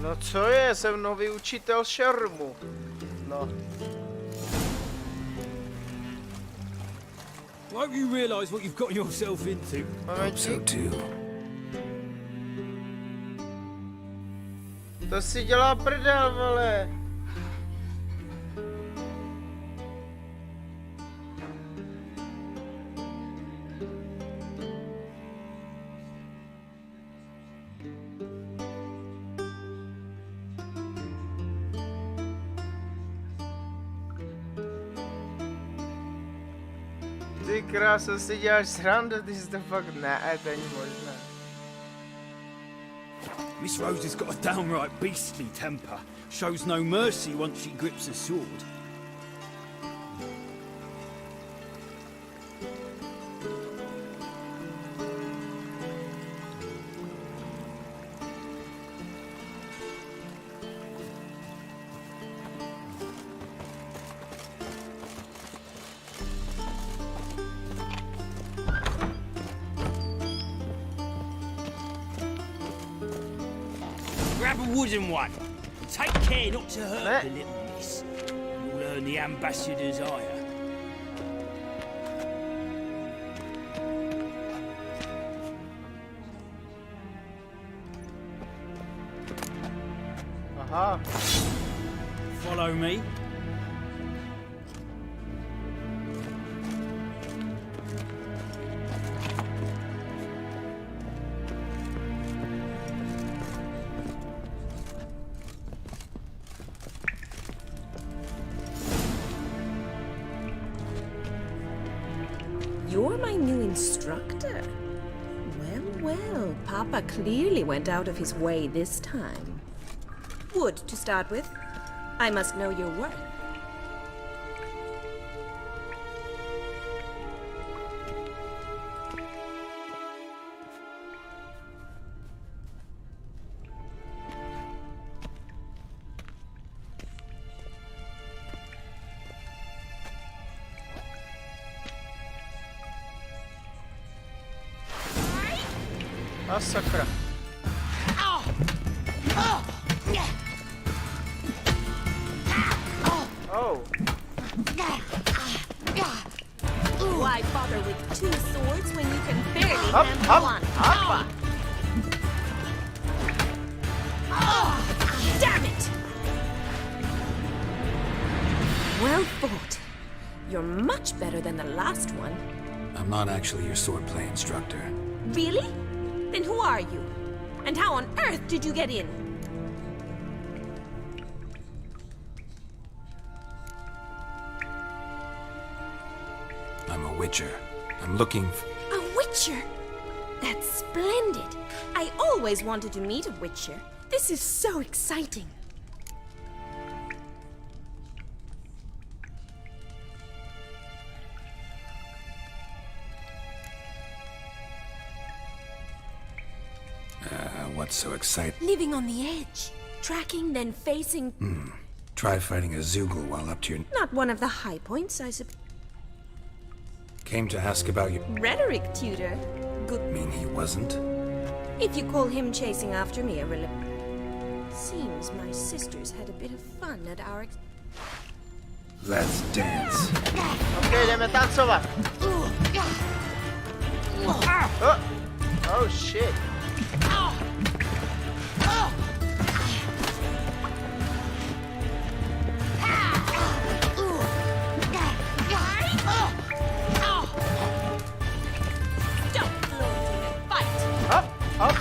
B: No co je, jsem nový učitel šermu. No.
V: Won't you realise what you've gotten yourself into?
C: Hope so too.
B: To si dělá prdel, vole. Ty kráso, si děláš srandu, ty si to fakt ne, to není možné.
V: Miss Rosa's got a downright beastly temper. Shows no mercy once she grips a sword. Grab a wooden one. Take care not to hurt the little miss. You'll earn the ambassador's ire.
B: Aha.
V: Follow me.
H: You're my new instructor. Well, Papa clearly went out of his way this time. Wood, to start with. I must know your worth.
B: A sakra. Oh.
H: Why bother with two swords when you can barely
B: Up,
H: handle
B: up,
H: one?
B: up.
H: Damn it! Well fought. You're much better than the last one.
C: I'm not actually your swordplay instructor.
H: Really? Then who are you? And how on earth did you get in?
C: I'm a witcher. I'm looking
H: A witcher? That's splendid. I always wanted to meet a witcher. This is so exciting.
C: What's so exciting?
H: Living on the edge. Tracking, then facing...
C: Try fighting a Zoogle while up to your...
H: Not one of the high points, I suppose.
C: Came to ask about your...
H: Rhetoric tutor. Good.
C: Mean he wasn't?
H: If you call him chasing after me a Seems my sisters had a bit of fun at our...
C: Let's dance.
B: Okay, jdeme tancovat. Oh shit. Up.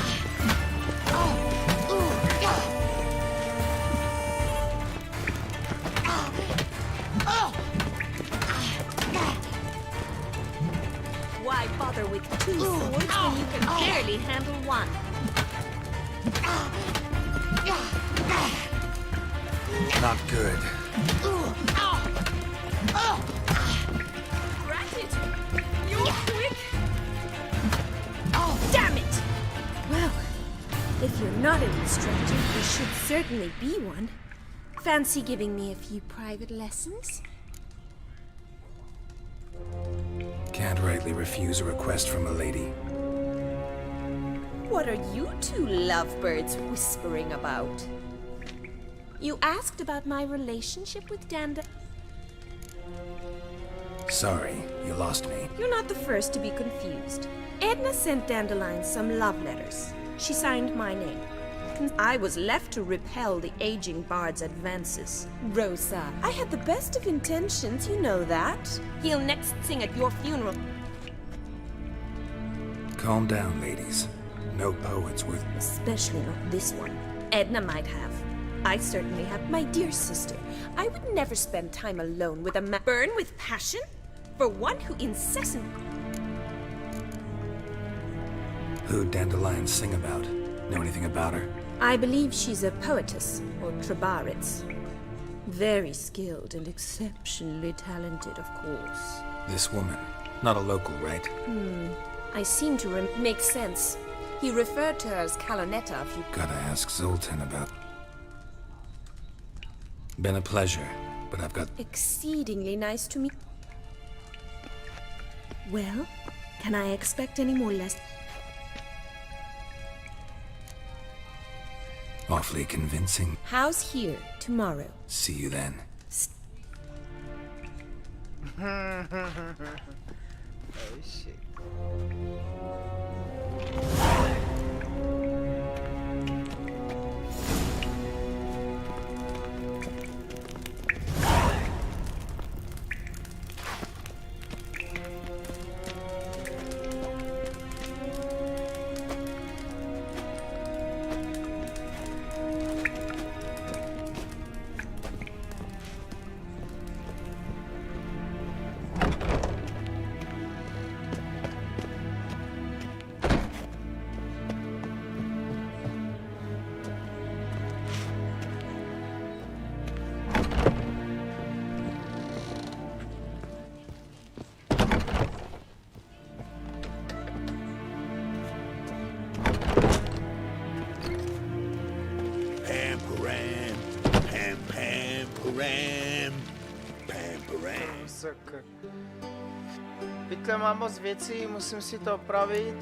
H: Why bother with two swords when you can barely handle one?
C: Not good.
H: Ratchet! You're quick! Damn it! Well, if you're not an instructor, you should certainly be one. Fancy giving me a few private lessons?
C: Can't rightly refuse a request from a lady.
H: What are you two lovebirds whispering about? You asked about my relationship with Danda.
C: Sorry, you lost me.
H: You're not the first to be confused. Edna sent Dandelion some love letters. She signed my name. I was left to repel the aging bard's advances. Rosa, I had the best of intentions, you know that. He'll next sing at your funeral.
C: Calm down, ladies. No poet's worth...
H: Especially not this one. Edna might have. I certainly have. My dear sister, I would never spend time alone with a man... Burn with passion? For one who incessant...
C: Who'd Dandelion sing about? Know anything about her?
H: I believe she's a poetess, or trabaritz. Very skilled and exceptionally talented, of course.
C: This woman. Not a local, right?
H: I seem to make sense. He referred to her as Calonetta if you...
C: Gotta ask Zoltan about... Been a pleasure, but I've got...
H: Exceedingly nice to meet... Well, can I expect any more lessons?
C: Awfully convincing.
H: How's here tomorrow?
C: See you then.
B: Oh shit. Pytle, mám moc věcí, musím si to opravit.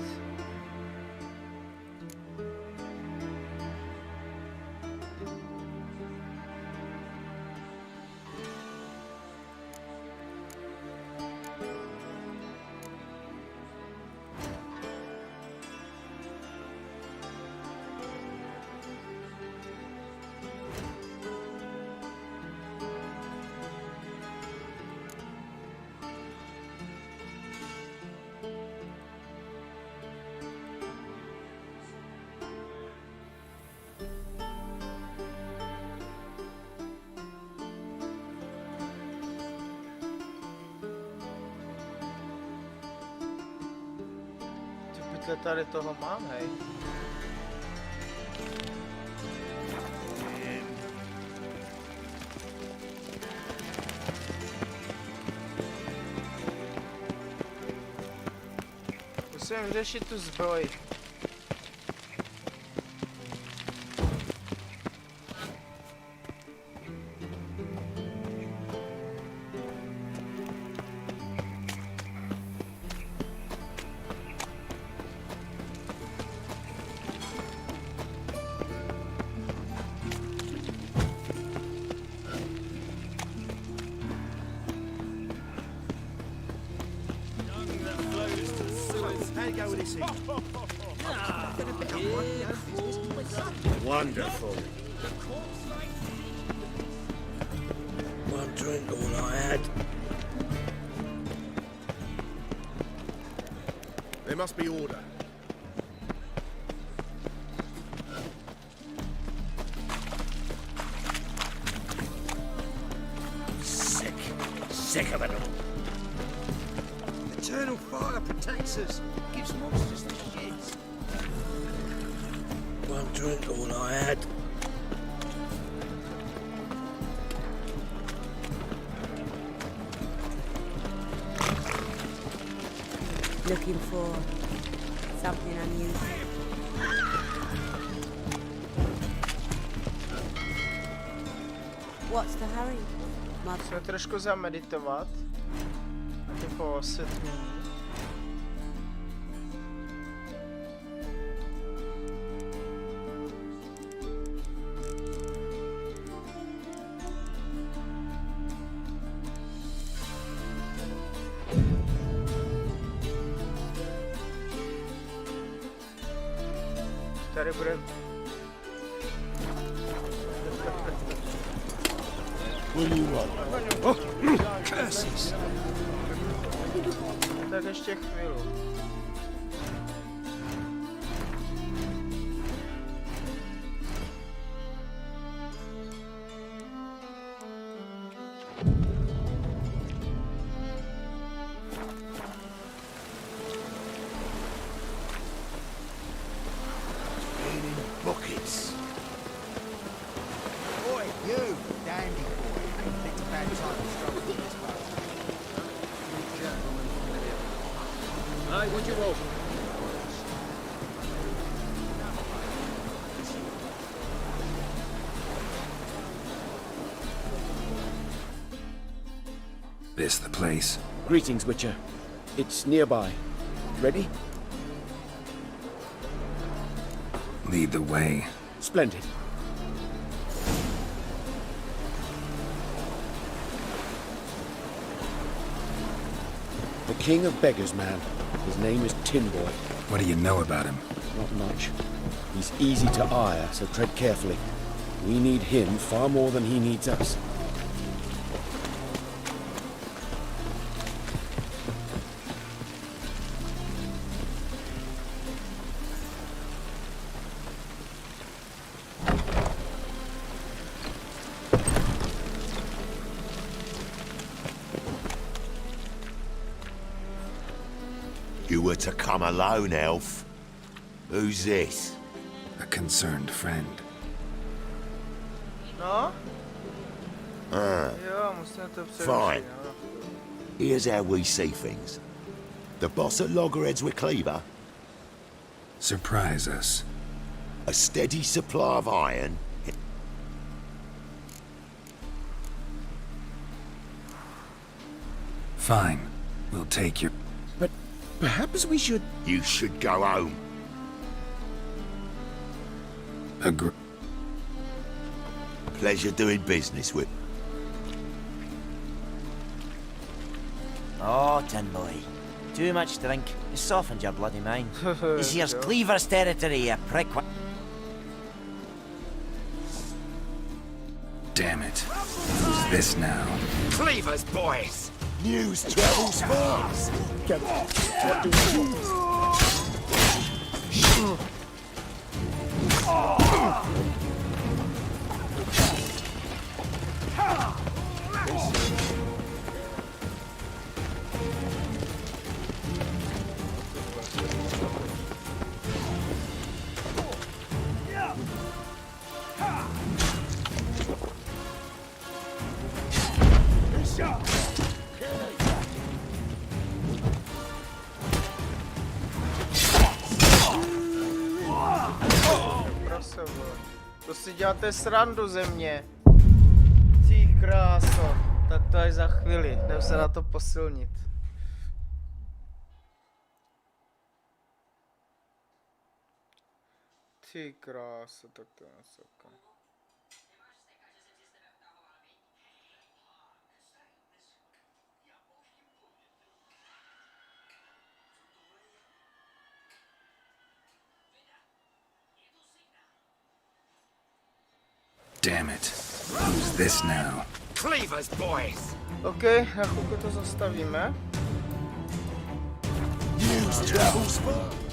B: Takhle tady toho mám, hej. Musím řešit tu zbroj.
F: Wonderful. One drink, all I had.
E: There must be order.
F: Sick of it all.
O: Eternal fire protects us. Gives monsters the shits.
F: One drink, all I had.
J: Looking for something unusual. What's the hurry?
B: Musíme trošku zameditovat. Jako osvětlení. Tady bude...
F: What do you want?
O: Oh, curses!
B: Tak ještě chvíli.
F: Buckets.
D: Boy, you, dandy boy. Ain't picked a bad time to struggle with this boat.
V: Aye, what'd you roll?
C: This the place?
Q: Greetings, Witcher. It's nearby. Ready?
C: Lead the way.
Q: Splendid. The King of Beggars, man. His name is Tin Boy.
C: What do you know about him?
Q: Not much. He's easy to ire, so tread carefully. We need him far more than he needs us.
N: You were to come alone, elf. Who's this?
C: A concerned friend.
B: No?
N: Ah,
B: Jo, musíme to přerušit,
N: fine.
B: no.
N: Here's how we see things. The boss at Loggerheads with Cleaver,
C: Surprise us.
N: a steady supply of iron.
C: Fine. We'll take your...
Q: But perhaps we should...
N: You should go home.
C: Agree.
N: Pleasure doing business with.
R: Oh, Tin Boy. Too much drink. It's softened your bloody mind. This here's Cleaver's territory, you prick.
C: Damn it. Who's this now?
N: Cleaver's boys! News travels fast!
Q: What do we do?
B: se, vole. To si děláte srandu ze mě. Ty kráso. Tak to až za chvíli. Jdem se na to posilnit. Ty kráso, tak to je nasoka.
C: Damn it. Who's this now?
P: Cleavers, boys!
B: OK, na chvilku to zastavíme.
P: Use devil's foot.